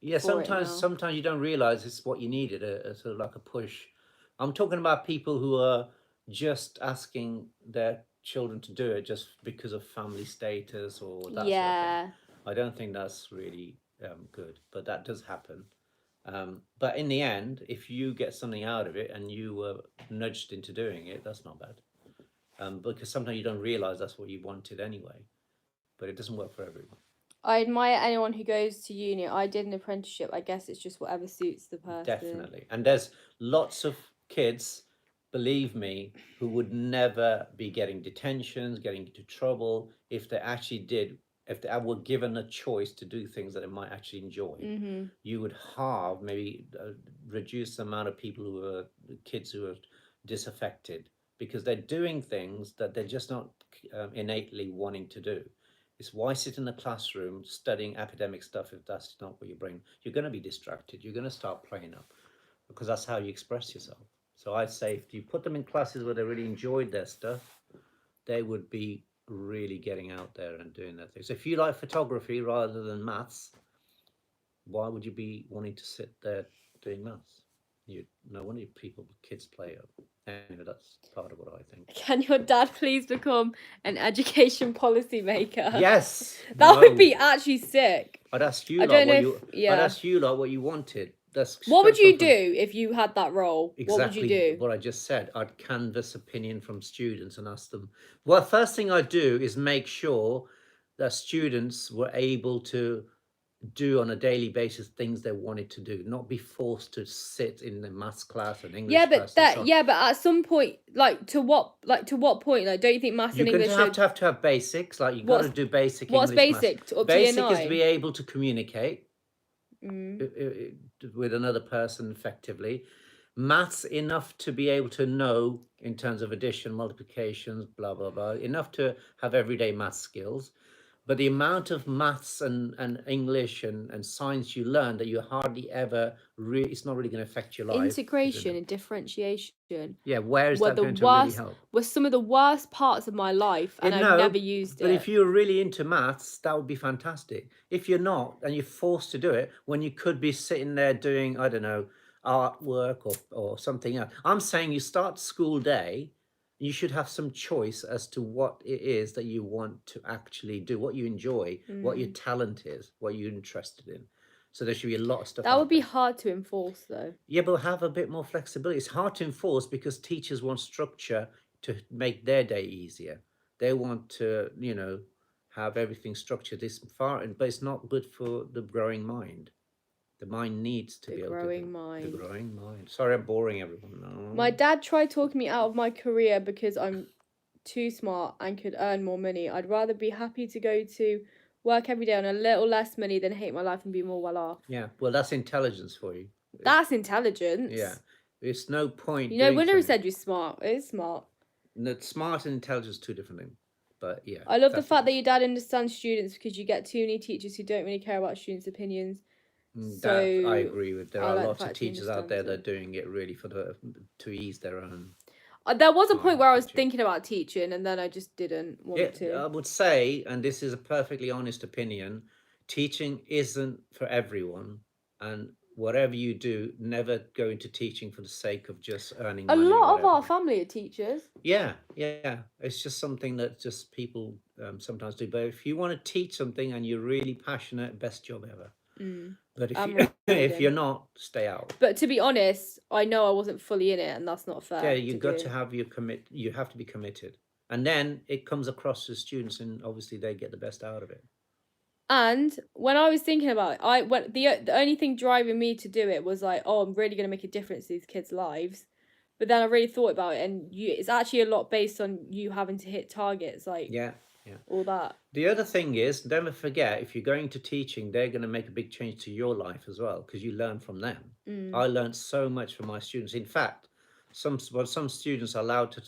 Yeah, for it now. sometimes you don't realize it's what you needed, a sort of like a push. I'm talking about people who are just asking their children to do it just because of family status or that sort of thing. I don't think that's really good, but that does happen. But in the end, if you get something out of it and you were nudged into doing it, that's not bad. Because sometimes you don't realize that's what you wanted anyway, but it doesn't work for everyone. I admire anyone who goes to uni. I did an apprenticeship. I guess it's just whatever suits the person. Definitely. And there's lots of kids, believe me, who would never be getting detentions, getting into trouble if they were given a choice to do things that they might actually enjoy. Mm-hmm. You would maybe reduce the amount of people kids who are disaffected because they're doing things that they're just not innately wanting to do. It's why sit in the classroom studying academic stuff if that's not what your brain. You're going to be distracted. You're going to start playing up because that's how you express yourself. So I'd say if you put them in classes where they really enjoyed their stuff, they would be really getting out there and doing their things. So if you like photography rather than maths, why would you be wanting to sit there doing maths? No wonder kids play up. Anyway, that's part of what I think. Can your dad please become an education policy maker? Yes. That would be actually sick. I'd ask you. I don't know. I'd ask you what you wanted. What would you do if you had that role? Exactly what would you do? What I just said. I'd canvass opinion from students and ask them. Well, first thing I'd do is make sure that students were able to do on a daily basis things they wanted to do, not be forced to sit in the maths class and English Yeah, class but and so on. but at some point, to what point? Like, don't you think maths You're and going English should? to have basics, like you got to What's do basic what's English, maths. basic up to year Basic is to be 9? able to communicate Mm. with another person effectively. Maths enough to be able to know in terms of addition, multiplications, blah blah blah, enough to have everyday maths skills. But the amount of maths and English and science you learn that you hardly ever it's not really going to affect your life. Integration and differentiation Yeah, where is were that the going to really worst. help? Were some of the worst parts of my life, and I've No, never used but it. if you're really into maths, that would be fantastic. If you're not and you're forced to do it when you could be sitting there doing, I don't know, artwork or something else. I'm saying you start school day, you should have some choice as to what it is that you want to actually do, what you enjoy, what your talent is, what you're interested in. So there should be a lot of stuff That out would be there. hard to enforce, though. Yeah, but have a bit more flexibility. It's hard to enforce because teachers want structure to make their day easier. They want to, have everything structured this far, but it's not good for the growing mind. The mind needs to The be able to growing think. mind. The growing mind. Sorry, I'm boring everyone. No. My dad tried talking me out of my career because I'm too smart and could earn more money. I'd rather be happy to go to work every day on a little less money than hate my life and be more well off. Yeah, well, that's intelligence for you. That's intelligence. Yeah, it's no point. You know, doing Winner who something. said you're smart. It is smart. No, smart and intelligence are two different things. But yeah, I love the fact that your dad understands students because you get too many teachers who don't really care about students' opinions. So that I agree with. There I are like the lots of fact he teachers out there that are understands doing it really to ease their own. There was a time point where I was teaching. thinking about teaching, and then I just didn't want to. I would say, and this is a perfectly honest opinion, teaching isn't for everyone, and whatever you do, never go into teaching for the sake of just earning A money or lot of our whatever. family are teachers. Yeah, it's just something that just people sometimes do. But if you want to teach something and you're really passionate, best job ever. But if I'm you, if recording. you're not, stay out. But to be honest, I know I wasn't fully in it, and that's not fair. Yeah, you to got do. to have your commit. You have to be committed, and then it comes across to students, and obviously they get the best out of it. And when I was thinking about it, the only thing driving me to do it was like, oh, I'm really gonna make a difference to these kids' lives. But then I really thought about it, and it's actually a lot based on you having to hit targets, like Yeah. all that. The other thing is, never forget, if you're going to teaching, they're going to make a big change to your life as well because you learn from them. I learned so much from my students. In fact, some students are allowed to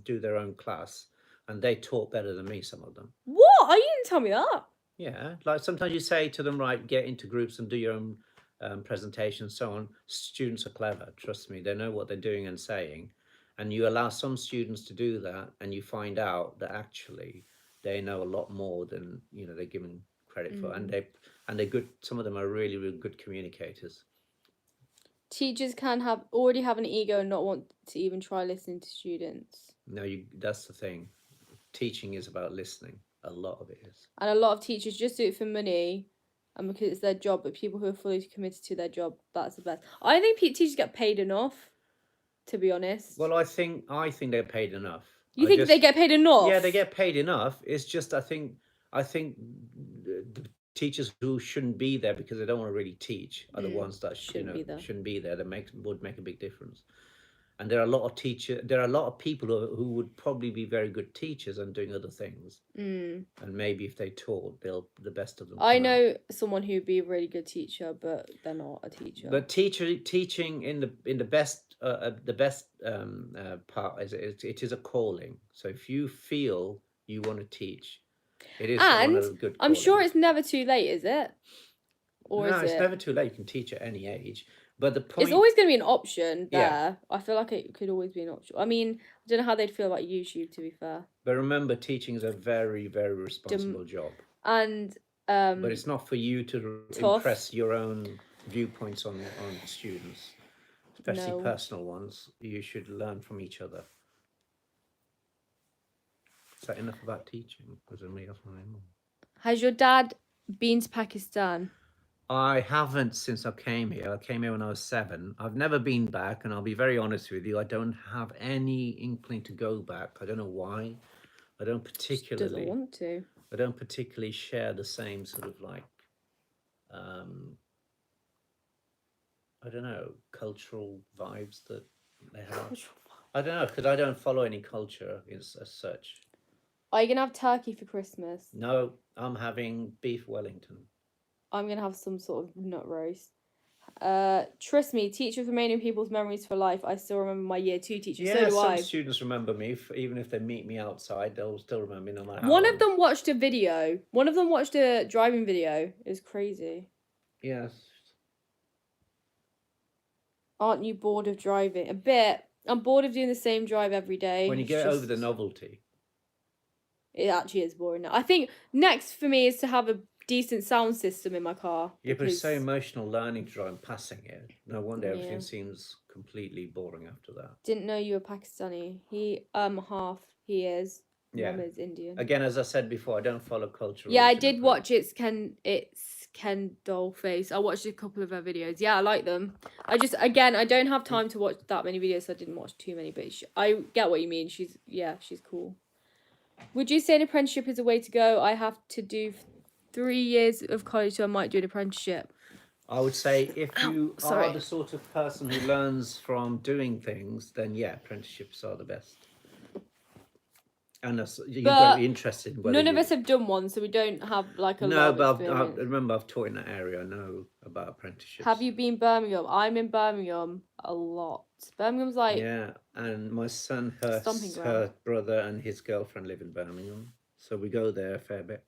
do their own class, and they taught better than me. Some of them. What? Oh, you didn't tell me that. Yeah, like sometimes you say to them, right, get into groups and do your own presentation, so on. Students are clever. Trust me, they know what they're doing and saying. And you allow some students to do that, and you find out that actually they know a lot more than they're given credit for, and they're good. Some of them are really, really good communicators. Teachers can already have an ego and not want to even try listening to students. No, that's the thing. Teaching is about listening. A lot of it is. And a lot of teachers just do it for money and because it's their job, but people who are fully committed to their job, that's the best. I think teachers get paid enough, to be honest. Well, I think they're paid enough. You think they get paid enough? Yeah, they get paid enough. It's just I think the teachers who shouldn't be there because they don't want to really teach are the ones that shouldn't be there. That would make a big difference. And there are a lot of people who would probably be very good teachers and doing other things. And maybe if they taught, the best of them. I know someone who'd be a really good teacher, but they're not a teacher. But teaching in the best part is it is a calling. So if you feel you want to teach, it is one of the good. I'm sure it's never too late, is it? Or no, is it's never too late. You can teach at any age. But the point, it's always going to be an option there. Yeah. I feel like it could always be an option. I mean, I don't know how they'd feel about YouTube, to be fair. But remember, teaching is a very, very responsible job. And but it's not for you to impress your own viewpoints on students, especially personal ones. You should learn from each other. Is that enough about teaching? Has your dad been to Pakistan? I haven't since I came here. I came here when I was 7. I've never been back, and I'll be very honest with you. I don't have any inkling to go back. I don't know why. I don't particularly. Doesn't want to. I don't particularly share the same sort of like I don't know, cultural vibes that they have. I don't know, because I don't follow any culture as such. Are you gonna have turkey for Christmas? No, I'm having beef Wellington. I'm gonna have some sort of nut roast. Trust me, teach with Romanian people's memories for life. I still remember my year 2 teacher. So Yeah, do some I. students remember me, even if they meet me outside, they'll still remember me no matter how One long. of them watched a video. One of them watched a driving video. It was crazy. Yes. Aren't you bored of driving? A bit. I'm bored of doing the same drive every day. When you It's get over just- the novelty. It actually is boring now. I think next for me is to have a decent sound system in my car. Yeah, but it's so because- emotional learning to drive and passing it. No wonder everything Yeah. seems completely boring after that. Didn't know you were Pakistani. He half he is. Yeah. Mum is Indian. Again, as I said before, I don't follow culture. Yeah, I did watch It's Ken Dollface. I watched a couple of her videos. Yeah, I like them. I don't have time to watch that many videos, so I didn't watch too many, but I get what you mean. She's cool. Would you say an apprenticeship is a way to go? I have to do 3 years of college, so I might do an apprenticeship. I would say if you sorry. are the sort of person who learns from doing things, then yeah, apprenticeships are the best. And you've got to be interested. In None of us have done one, so we don't have like a lot No, of but experience. remember I've taught in that area. I know about apprenticeships. Have you been Birmingham? I'm in Birmingham a lot. Birmingham's like Yeah, and my son, stomping ground. her brother and his girlfriend live in Birmingham, so we go there a fair bit.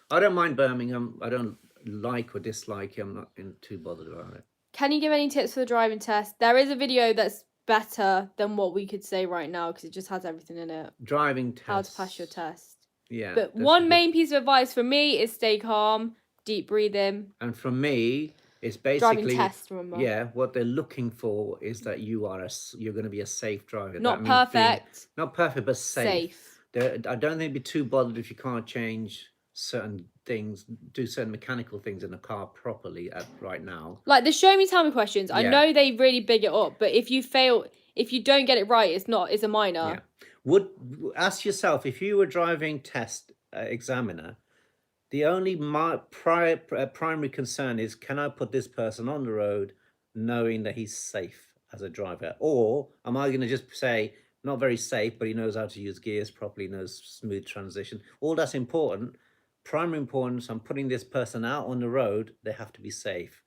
I don't mind Birmingham. I don't like or dislike it. I'm not too bothered about it. Can you give any tips for the driving test? There is a video that's better than what we could say right now because it just has everything in it. Driving test. How to pass your test. Yeah. But one main piece of advice for me is stay calm, deep breathing. And from me, it's basically driving test. Remember? Yeah, what they're looking for is that you're going to be a safe driver. Not that perfect. Not perfect, but safe. Safe. I don't think it'd be too bothered if you can't change certain things, do certain mechanical things in a car properly right now. Like the show me, tell me questions. I know they really big it up, but if you don't get it right, it's a minor. Yeah. Ask yourself, if you were driving test examiner, the only primary concern is, can I put this person on the road knowing that he's safe as a driver? Or am I going to just say, not very safe, but he knows how to use gears properly, knows smooth transition? All that's important. Primary importance, I'm putting this person out on the road, they have to be safe.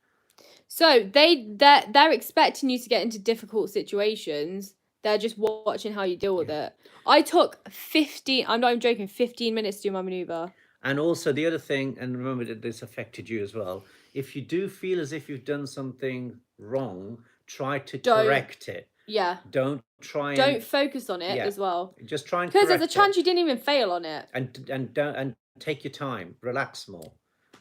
So they're expecting you to get into difficult situations. They're just watching how you deal with it. I took 15 minutes to do my maneuver. And also the other thing, and remember that this affected you as well, if you do feel as if you've done something wrong, try to correct it. Yeah. Don't focus on it as well. Just try and because there's a chance you didn't even fail on it. And take your time, relax more,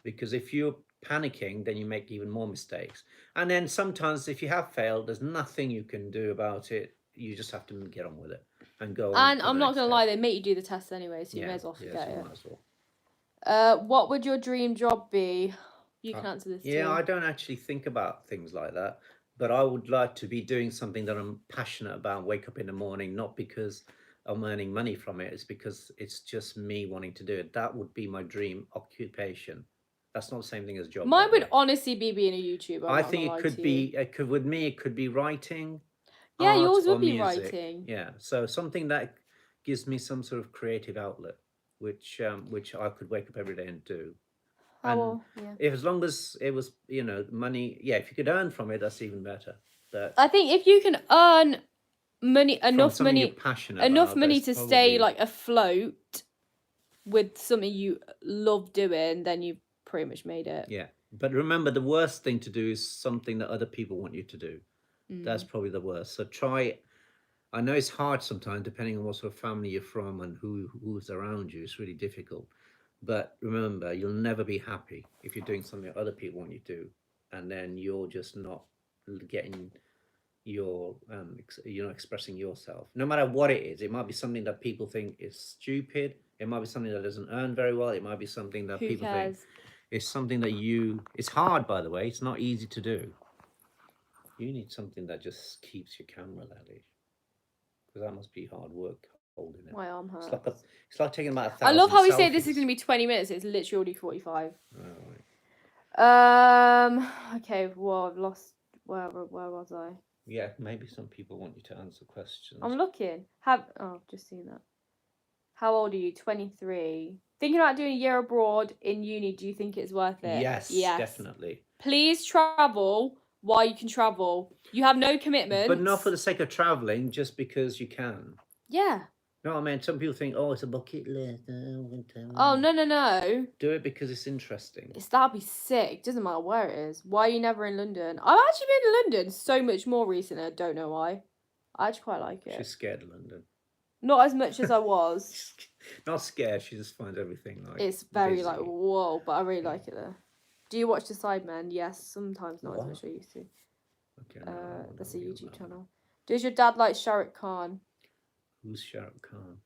because if you're panicking, then you make even more mistakes. And then sometimes if you have failed, there's nothing you can do about it. You just have to get on with it and go on. And I'm not gonna lie, they make you do the test anyway, so you may as well forget it. Might as well. What would your dream job be? You can answer this too. I don't actually think about things like that, but I would like to be doing something that I'm passionate about. Wake up in the morning, not because I'm earning money from it. It's because it's just me wanting to do it. That would be my dream occupation. That's not the same thing as job. Mine would honestly be being a YouTuber. I think it could be. With me, it could be writing. Yeah, yours would be music. writing. Yeah, so something that gives me some sort of creative outlet, which I could wake up every day and do. As long as it was, money. Yeah, if you could earn from it, that's even better. But I think if you can earn enough money to stay like afloat with something you love doing, then you've pretty much made it. Yeah, but remember, the worst thing to do is something that other people want you to do. That's probably the worst. So try. I know it's hard sometimes, depending on what sort of family you're from and who's around you. It's really difficult. But remember, you'll never be happy if you're doing something that other people want you to do, and then you're just not getting your, you're not expressing yourself. No matter what it is, it might be something that people think is stupid. It might be something that doesn't earn very well. It might be something that people think is something that it's hard, by the way. It's not easy to do. You need something that just keeps your camera that is, because that must be hard work holding it. My arm hurts. It's like taking about 1,000 I love how we say selfies. this is going to be 20 minutes. It's literally 45. Oh, right. Okay. Well, I've lost. Where was I? Yeah, maybe some people want you to answer questions. I'm looking. I've just seen that. How old are you? 23. Thinking about doing a year abroad in uni. Do you think it's worth it? Yes, definitely. Please travel while you can travel. You have no commitments. But not for the sake of traveling, just because you can. Yeah. You know what I mean? Some people think, oh, it's a bucket list. Oh, no. Do it because it's interesting. That'd be sick. Doesn't matter where it is. Why are you never in London? I've actually been to London so much more recently. I don't know why. I actually quite like it. She's scared of London. Not as much as I was. Not scared. She just finds everything like It's very busy. like whoa, but I really like it there. Do you watch The Sidemen? Yes, sometimes, not as much as I used to. Okay, no, That's a YouTube channel. Does your dad like Shah Rukh Khan? Who's Shah Rukh Khan?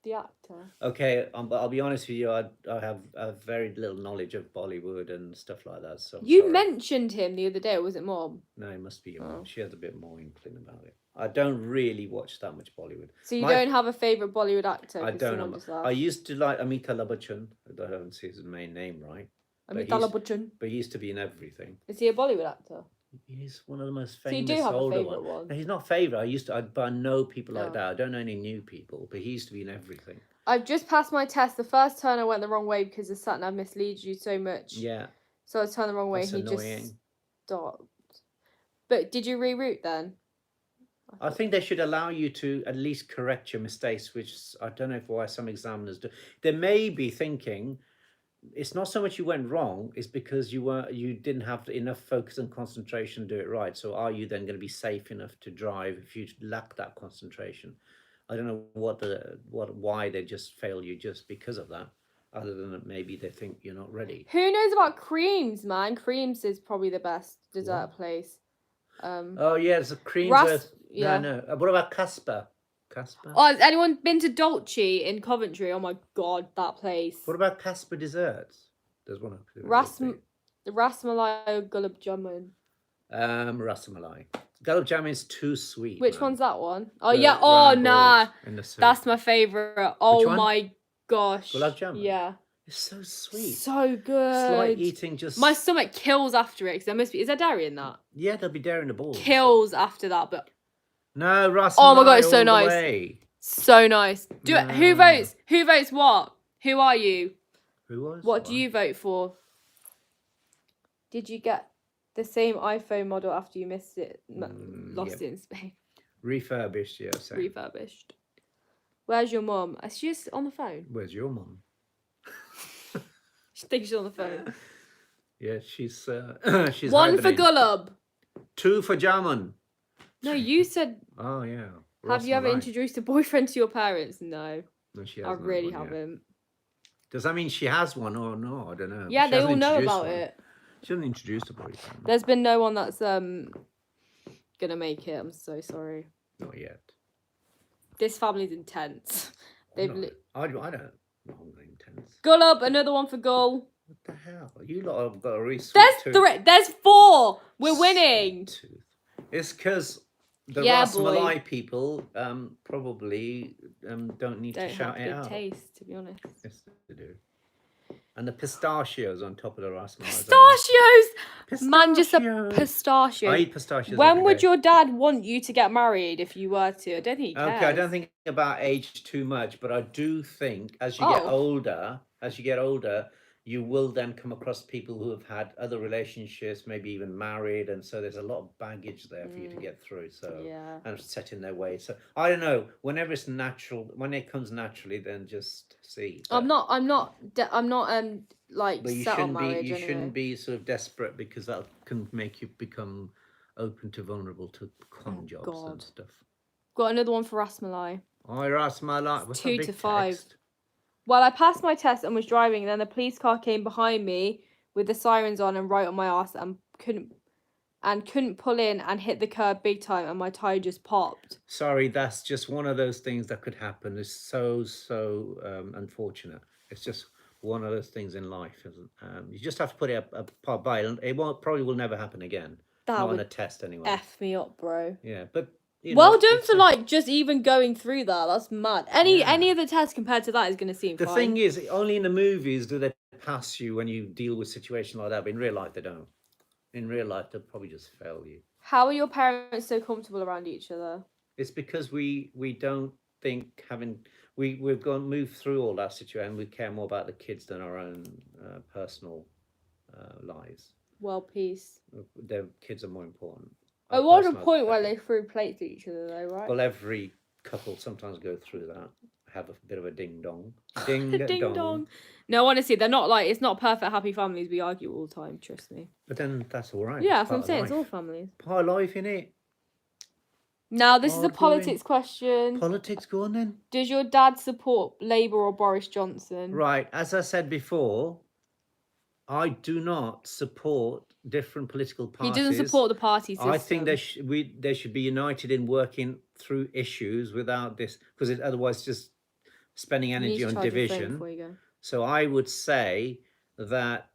The actor. Okay, I'll be honest with you. I have very little knowledge of Bollywood and stuff like that. So you mentioned him the other day, or was it Mom? No, it must be your mom. She has a bit more inkling about it. I don't really watch that much Bollywood. So you don't have a favourite Bollywood actor? I don't know. I used to like Amitabh Bachchan. I don't see his main name right. Amitabh Bachchan. But he used to be in everything. Is he a Bollywood actor? He's one of the most famous. So you do have older a favourite one? No, he's not favourite. But I know people like that. I don't know any new people, but he used to be in everything. I've just passed my test. The first turn I went the wrong way because the sat nav misleads you so much. Yeah. So I turned the wrong way. That's annoying. Just stopped. But did you reroute then? I think they should allow you to at least correct your mistakes, which I don't know why some examiners do. They may be thinking it's not so much you went wrong, it's because you didn't have enough focus and concentration to do it right. So are you then going to be safe enough to drive if you lack that concentration? I don't know why they just fail you just because of that, other than that maybe they think you're not ready. Who knows about Creams, man? Creams is probably the best dessert place. Oh yeah, there's a Creams. No. What about Casper? Oh, has anyone been to Dolce in Coventry? Oh my god, that place. What about Casper desserts? There's one up here. Rasmalai or Gulab Jamun? Rasmalai. Gulab Jamun is too sweet. Which one's that one? Oh yeah. Oh nah. That's my favourite. Oh my gosh. Gulab Jamun. Yeah. It's so sweet. So good. It's like eating just... My stomach kills after it because there must be... Is there dairy in that? Yeah, there'll be dairy in the balls. Kills after that, but... No, Rasmalai. Oh my god, it's so nice. So nice. Who votes? Who votes what? Who are you? Who was? What do you vote for? Did you get the same iPhone model after you missed it? Lost it in Spain. Refurbished, yeah. Same. Refurbished. Where's your mum? Is she just on the phone? Where's your mum? She thinks she's on the phone. Yeah, she's one for Gulab. 2 for Jamun. No, you said... Oh, yeah. Have you ever introduced a boyfriend to your parents? No. No, she hasn't. I really haven't. Does that mean she has one or no? I don't know. Yeah, they all know about it. She hasn't introduced a boyfriend. There's been no one that's gonna make it. I'm so sorry. Not yet. This family's intense. I don't. I'm intense. Gulab, another one for Gull. What the hell? You lot have got a really sweet There's 3. There's 4. We're winning. It's because the Rasmalai people probably don't need to shout it out. Taste, to be honest. Yes, they do. And the pistachios on top of the Rasmalai. Pistachios! Man, just a pistachio. I eat pistachios. When would your dad want you to get married if you were to? I don't think he cares. Okay, I don't think about age too much, but I do think as you get older, you will then come across people who have had other relationships, maybe even married, and so there's a lot of baggage there for you to get through. So and set in their way. So I don't know. Whenever it's natural, when it comes naturally, then just see. But, I'm not like set on marriage. You shouldn't be sort of desperate because that can make you become open to vulnerable to con jobs and stuff. Got another one for Rasmalai. Oh, Rasmalai. 2 to 5. Well, I passed my test and was driving, and then the police car came behind me with the sirens on and right on my ass, and couldn't pull in and hit the curb big time, and my tire just popped. Sorry, that's just one of those things that could happen. It's so unfortunate. It's just one of those things in life, isn't you just have to put it up by. It probably will never happen again. Not on a test anyway. F me up, bro. Yeah, but Well done it's for like just even going through that. That's mad. Any other test compared to that is gonna seem the fine. thing is, only in the movies do they pass you when you deal with a situation like that. But in real life, they don't. In real life, they'll probably just fail you. How are your parents so comfortable around each other? It's because we don't think we've gone moved through all that situation. We care more about the kids than our own personal lives. Well, peace. Their kids are more important. At what a point where they threw plates at each other, though, right? Well, every couple sometimes go through that. Have a bit of a ding dong. Ding Ding dong. No, honestly, they're not like, it's not perfect happy families. We argue all the time, trust me. But then that's all right. Yeah, it's that's what I'm part saying. of It's all life. families. Part of life, innit? Now, this is a Arguing. politics question. Politics, go on then. Does your dad support Labour or Boris Johnson? Right, as I said before, I do not support different political parties. He doesn't support the party system. I think they should be united in working through issues without this, because otherwise just spending energy on division. So I would say that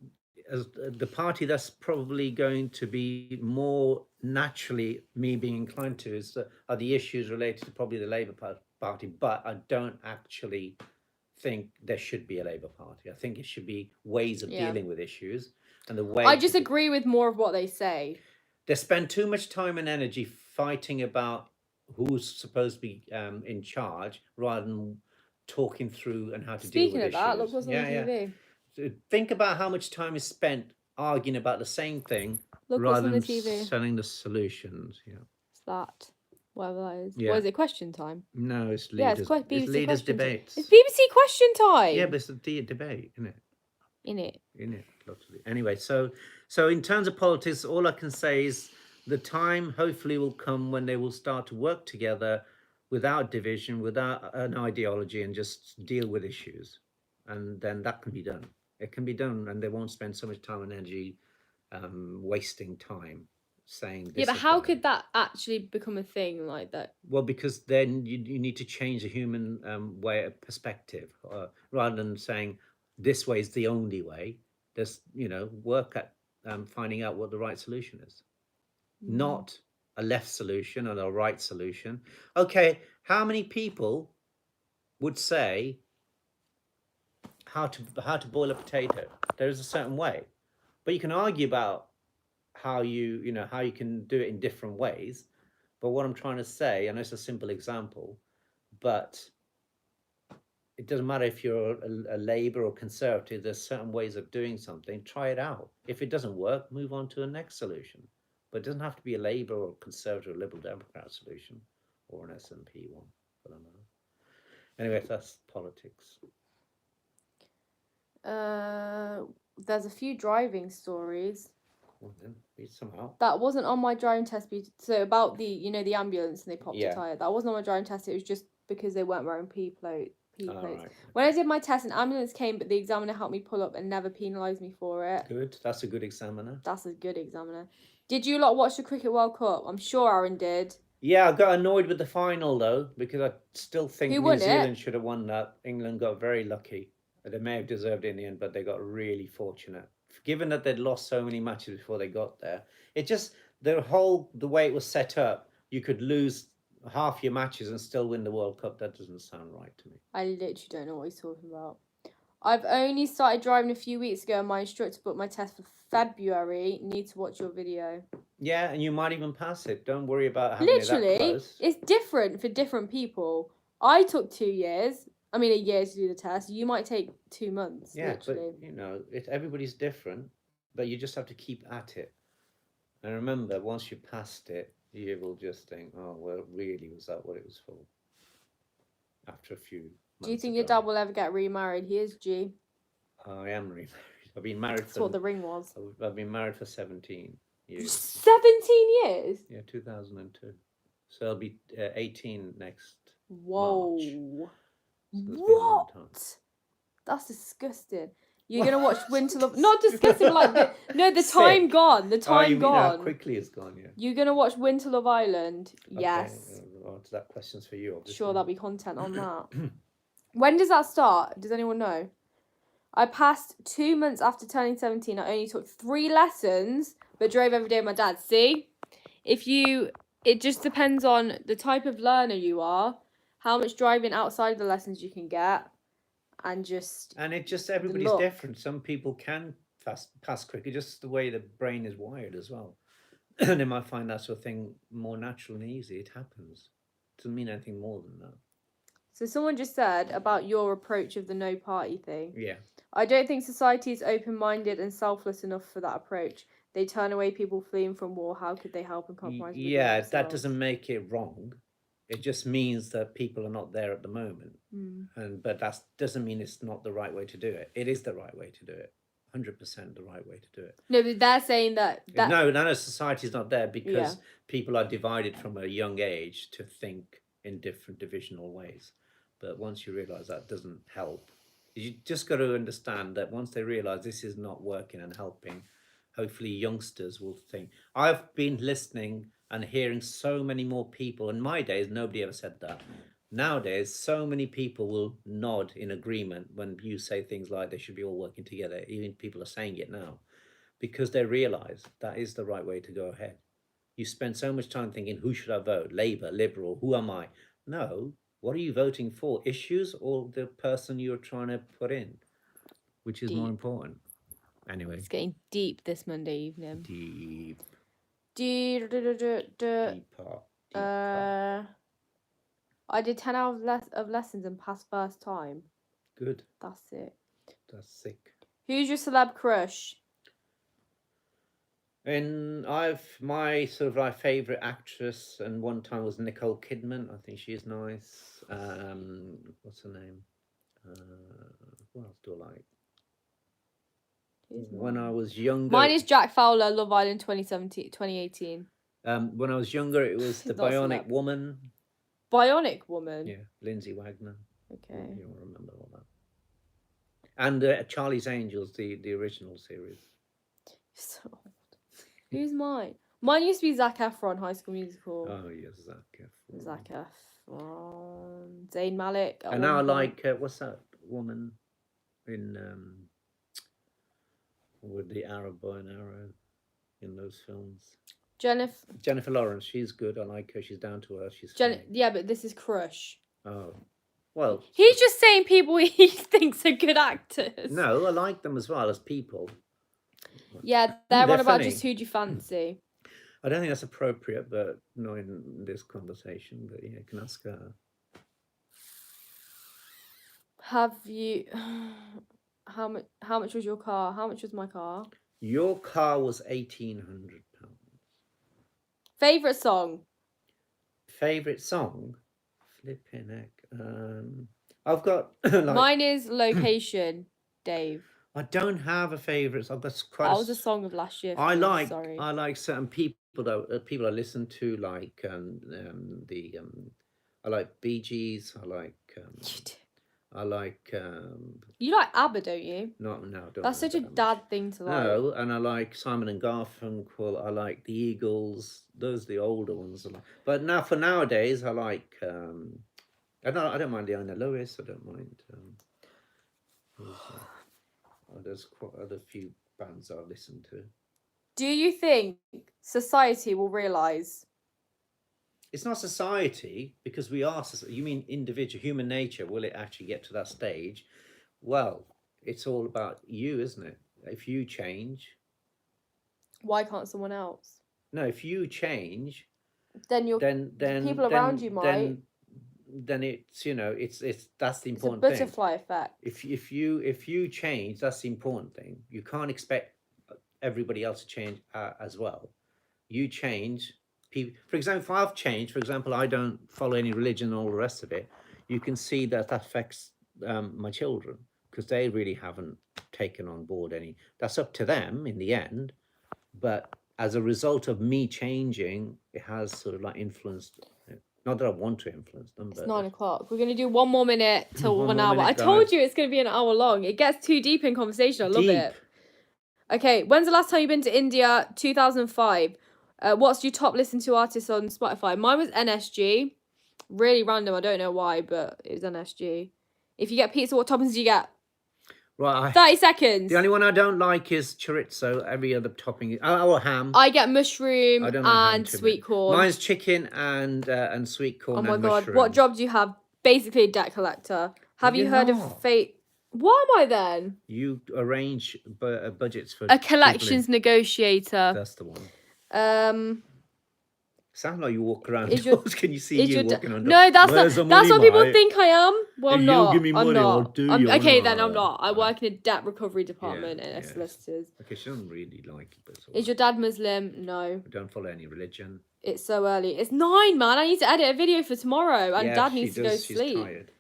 as the party that's probably going to be more naturally me being inclined to are the issues related to probably the Labour Party, but I don't actually think there should be a Labour Party. I think it should be ways of dealing with issues, and the way I just agree with more of what they say. They spend too much time and energy fighting about who's supposed to be in charge rather than talking through and how to deal with issues. Speaking of that, look what's on TV. So think about how much time is spent arguing about the same thing rather than selling the solutions. Yeah, it's that. Whatever that is. Yeah. What is it? Question time? No, it's leaders. Yeah, it's BBC leaders debates. It's BBC question time. Yeah, but it's a debate, isn't it? In it. Literally. Anyway, so in terms of politics, all I can say is the time hopefully will come when they will start to work together without division, without an ideology, and just deal with issues, and then that can be done. It can be done, and they won't spend so much time and energy wasting time saying this. Yeah, but how could that actually become a thing like that? Well, because then you need to change the human way of perspective, rather than saying this way is the only way. Just work at finding out what the right solution is, not a left solution or a right solution. Okay, how many people would say how to boil a potato? There is a certain way, but you can argue about how you can do it in different ways. But what I'm trying to say, I know it's a simple example, but it doesn't matter if you're a Labour or Conservative. There's certain ways of doing something. Try it out. If it doesn't work, move on to a next solution. But it doesn't have to be a Labour or Conservative or Liberal Democrat solution, or an SNP one, for that matter. Anyway, that's politics. There's a few driving stories. Well, then, read some out. That wasn't on my driving test. So about the ambulance and they popped a tyre. That wasn't on my driving test. It was just because they weren't wearing P plates. Right. When I did my test, an ambulance came, but the examiner helped me pull up and never penalised me for it. Good. That's a good examiner. Did you lot watch the Cricket World Cup? I'm sure Aaron did. Yeah, I got annoyed with the final though, because I still think New Zealand should have won that. England got very lucky. They may have deserved it in the end, but they got really fortunate. Given that they'd lost so many matches before they got there, it just the way it was set up, you could lose half your matches and still win the World Cup. That doesn't sound right to me. I literally don't know what he's talking about. I've only started driving a few weeks ago and my instructor booked my test for February. Need to watch your video. Yeah, and you might even pass it. Don't worry about having it that close. It's different for different people. I took 2 years. I mean, a year to do the test. You might take 2 months. Yeah, literally. But everybody's different, but you just have to keep at it. And remember, once you passed it, you will just think, oh, well, really, was that what it was for? After a few months. Do you think your dad will ever get remarried? He is G. I am remarried. I've been married That's what the ring was. I've been married for 17 years. 17 years? Yeah, 2002. So I'll be 18 next Whoa. March. So what? That's disgusting. You're going to watch Winter Love... Not disgusting, like... The time gone. The time gone. How quickly it's gone, yeah. You're going to watch Winter Love Island? Okay. Yes. That question's for you, obviously. Sure, there'll be content on that. When does that start? Does anyone know? I passed 2 months after turning 17. I only took 3 lessons, but drove every day with my dad. See? If you it just depends on the type of learner you are, how much driving outside of the lessons you can get, and just And it just the everybody's luck. different. Some people can pass quicker, just the way the brain is wired as well. And they might find that sort of thing more natural and easy. It happens. Doesn't mean anything more than that. So someone just said about your approach of the no party thing. Yeah. I don't think society is open-minded and selfless enough for that approach. They turn away people fleeing from war. How could they help and compromise within Yeah, that themselves? doesn't make it wrong. It just means that people are not there at the moment. But that doesn't mean it's not the right way to do it. It is the right way to do it. 100% the right way to do it. No, but they're saying that No, society's not there because Yeah. people are divided from a young age to think in different divisional ways. But once you realize that doesn't help, you just got to understand that once they realize this is not working and helping, hopefully youngsters will think. I've been listening and hearing so many more people. In my days, nobody ever said that. Nowadays, so many people will nod in agreement when you say things like they should be all working together. Even people are saying it now because they realize that is the right way to go ahead. You spend so much time thinking, who should I vote? Labour, Liberal, who am I? No, what are you voting for? Issues or the person you're trying to put in? Which is more Deep. important? Anyway. It's getting deep this Monday evening. Deep. Deep Deeper. I did 10 hours of lessons and passed first time. Good. That's it. That's sick. Who's your celeb crush? And my sort of like favorite actress, and one time was Nicole Kidman. I think she's nice. What's her name? What else do I like? When I was younger, mine is Jack Fowler, Love Island 2018. When I was younger, it was the Bionic Woman. Bionic Woman. Yeah, Lindsay Wagner. Okay. You'll remember all that. And Charlie's Angels, the original series. So old. Who's mine? Mine used to be Zac Efron, High School Musical. Oh yes, Zac Efron. Zac Efron. Zayn Malik. And now I like what's that woman in with the Arab bow and arrow in those films? Jennifer Lawrence. She's good. I like her. She's down to earth. She's yeah, but this is crush. Oh, well. He's just saying people he thinks are good actors. No, I like them as well as people. Yeah, they're on about just who do you fancy. I don't think that's appropriate, but not in this conversation. But yeah, you can ask her. Have you? How much was your car? How much was my car? Your car was £1,800. Favorite song? Favorite song? Flipping heck. I've got like, mine is Location, Dave. I don't have a favourite. I've got quite. That was a song of last year. I like certain people though. People I listen to, like I like Bee Gees. I like. I like. You like ABBA, don't you? No, don't. That's such a dad thing to like. No, and I like Simon and Garfunkel. I like the Eagles. Those are the older ones. But now for nowadays, I like. I don't mind Leona Lewis. I don't mind. There's quite a few bands I listen to. Do you think society will realise? It's not society, because we are. You mean individual, human nature? Will it actually get to that stage? Well, it's all about you, isn't it? If you change. Why can't someone else? No, if you change, then people around you might. Then it's that's the important thing. It's a butterfly effect. If you change, that's the important thing. You can't expect everybody else to change as well. You change. People, for example, if I've changed, for example, I don't follow any religion and all the rest of it, you can see that affects my children, because they really haven't taken on board any. That's up to them in the end, but as a result of me changing, it has sort of like influenced. Not that I want to influence them. It's 9 o'clock. We're going to do 1 more minute till 1 hour. I told you it's going to be an hour long. It gets too deep in conversation. I love it. Okay, when's the last time you've been to India? 2005. What's your top listen to artist on Spotify? Mine was NSG. Really random. I don't know why, but it was NSG. If you get pizza, what toppings do you get? Right. 30 seconds. The only one I don't like is chorizo. Every other topping, or ham. I get mushroom I don't like ham and too sweet much. corn. Mine's chicken and sweet corn. Oh my and god, mushroom. what job do you have? Basically a debt collector. Have you You're heard not. of fate? What am I then? You arrange budgets for A collections negotiator. That's the one. Sound like you walk around doors. Can you see you walking on doors? No, that's Where's not. the That's money, what people mate? think I am. Well, I'm If not. you give me I'm money, I'll not. do I'm, you. okay, then I'm not. I work in a debt recovery Yeah, department at yes. solicitors. Okay, she doesn't really like it, but it's all Is your dad Muslim? No. I don't follow any religion. It's so early. It's 9, man. I need to edit a video for tomorrow, and Yeah, Dad she needs to does. go She's sleep. tired.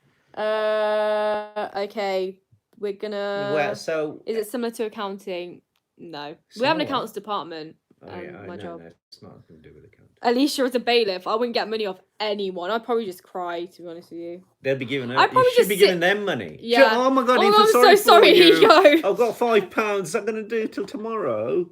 Okay. We're gonna. Well, so Is it similar to accounting? No. So We have an what? accountants department. Oh yeah, My no, job. no, it's not nothing to do with accounting. Alicia is a bailiff. I wouldn't get money off anyone. I'd probably just cry, to be honest with you. They'll be giving her. I'd probably You should just be giving them money. Yeah. Oh my god, Oh, I'm I'm sorry so sorry, for you. yo. I've got £5. Is that going to do till tomorrow?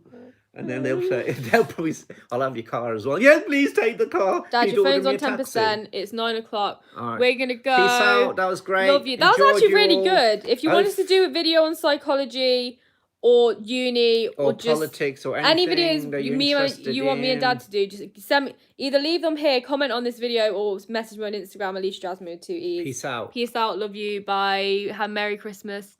And then they'll say, they'll probably say, I'll have your car as well. Yes, please take the car. Dad, Please your order phone's me on a 10%. It's 9 o'clock. All right. We're gonna go. Peace out. That was great. Love you. That was Enjoyed actually you really all. good. If you want us to do a video on psychology or uni or just politics or any anything videos that you're you interested want me and in. Dad to do, just send me, either leave them here, comment on this video, or message me on Instagram, Alicia Jasmine with 2 E's. Peace out. Peace out. Love you. Bye. Have Merry Christmas.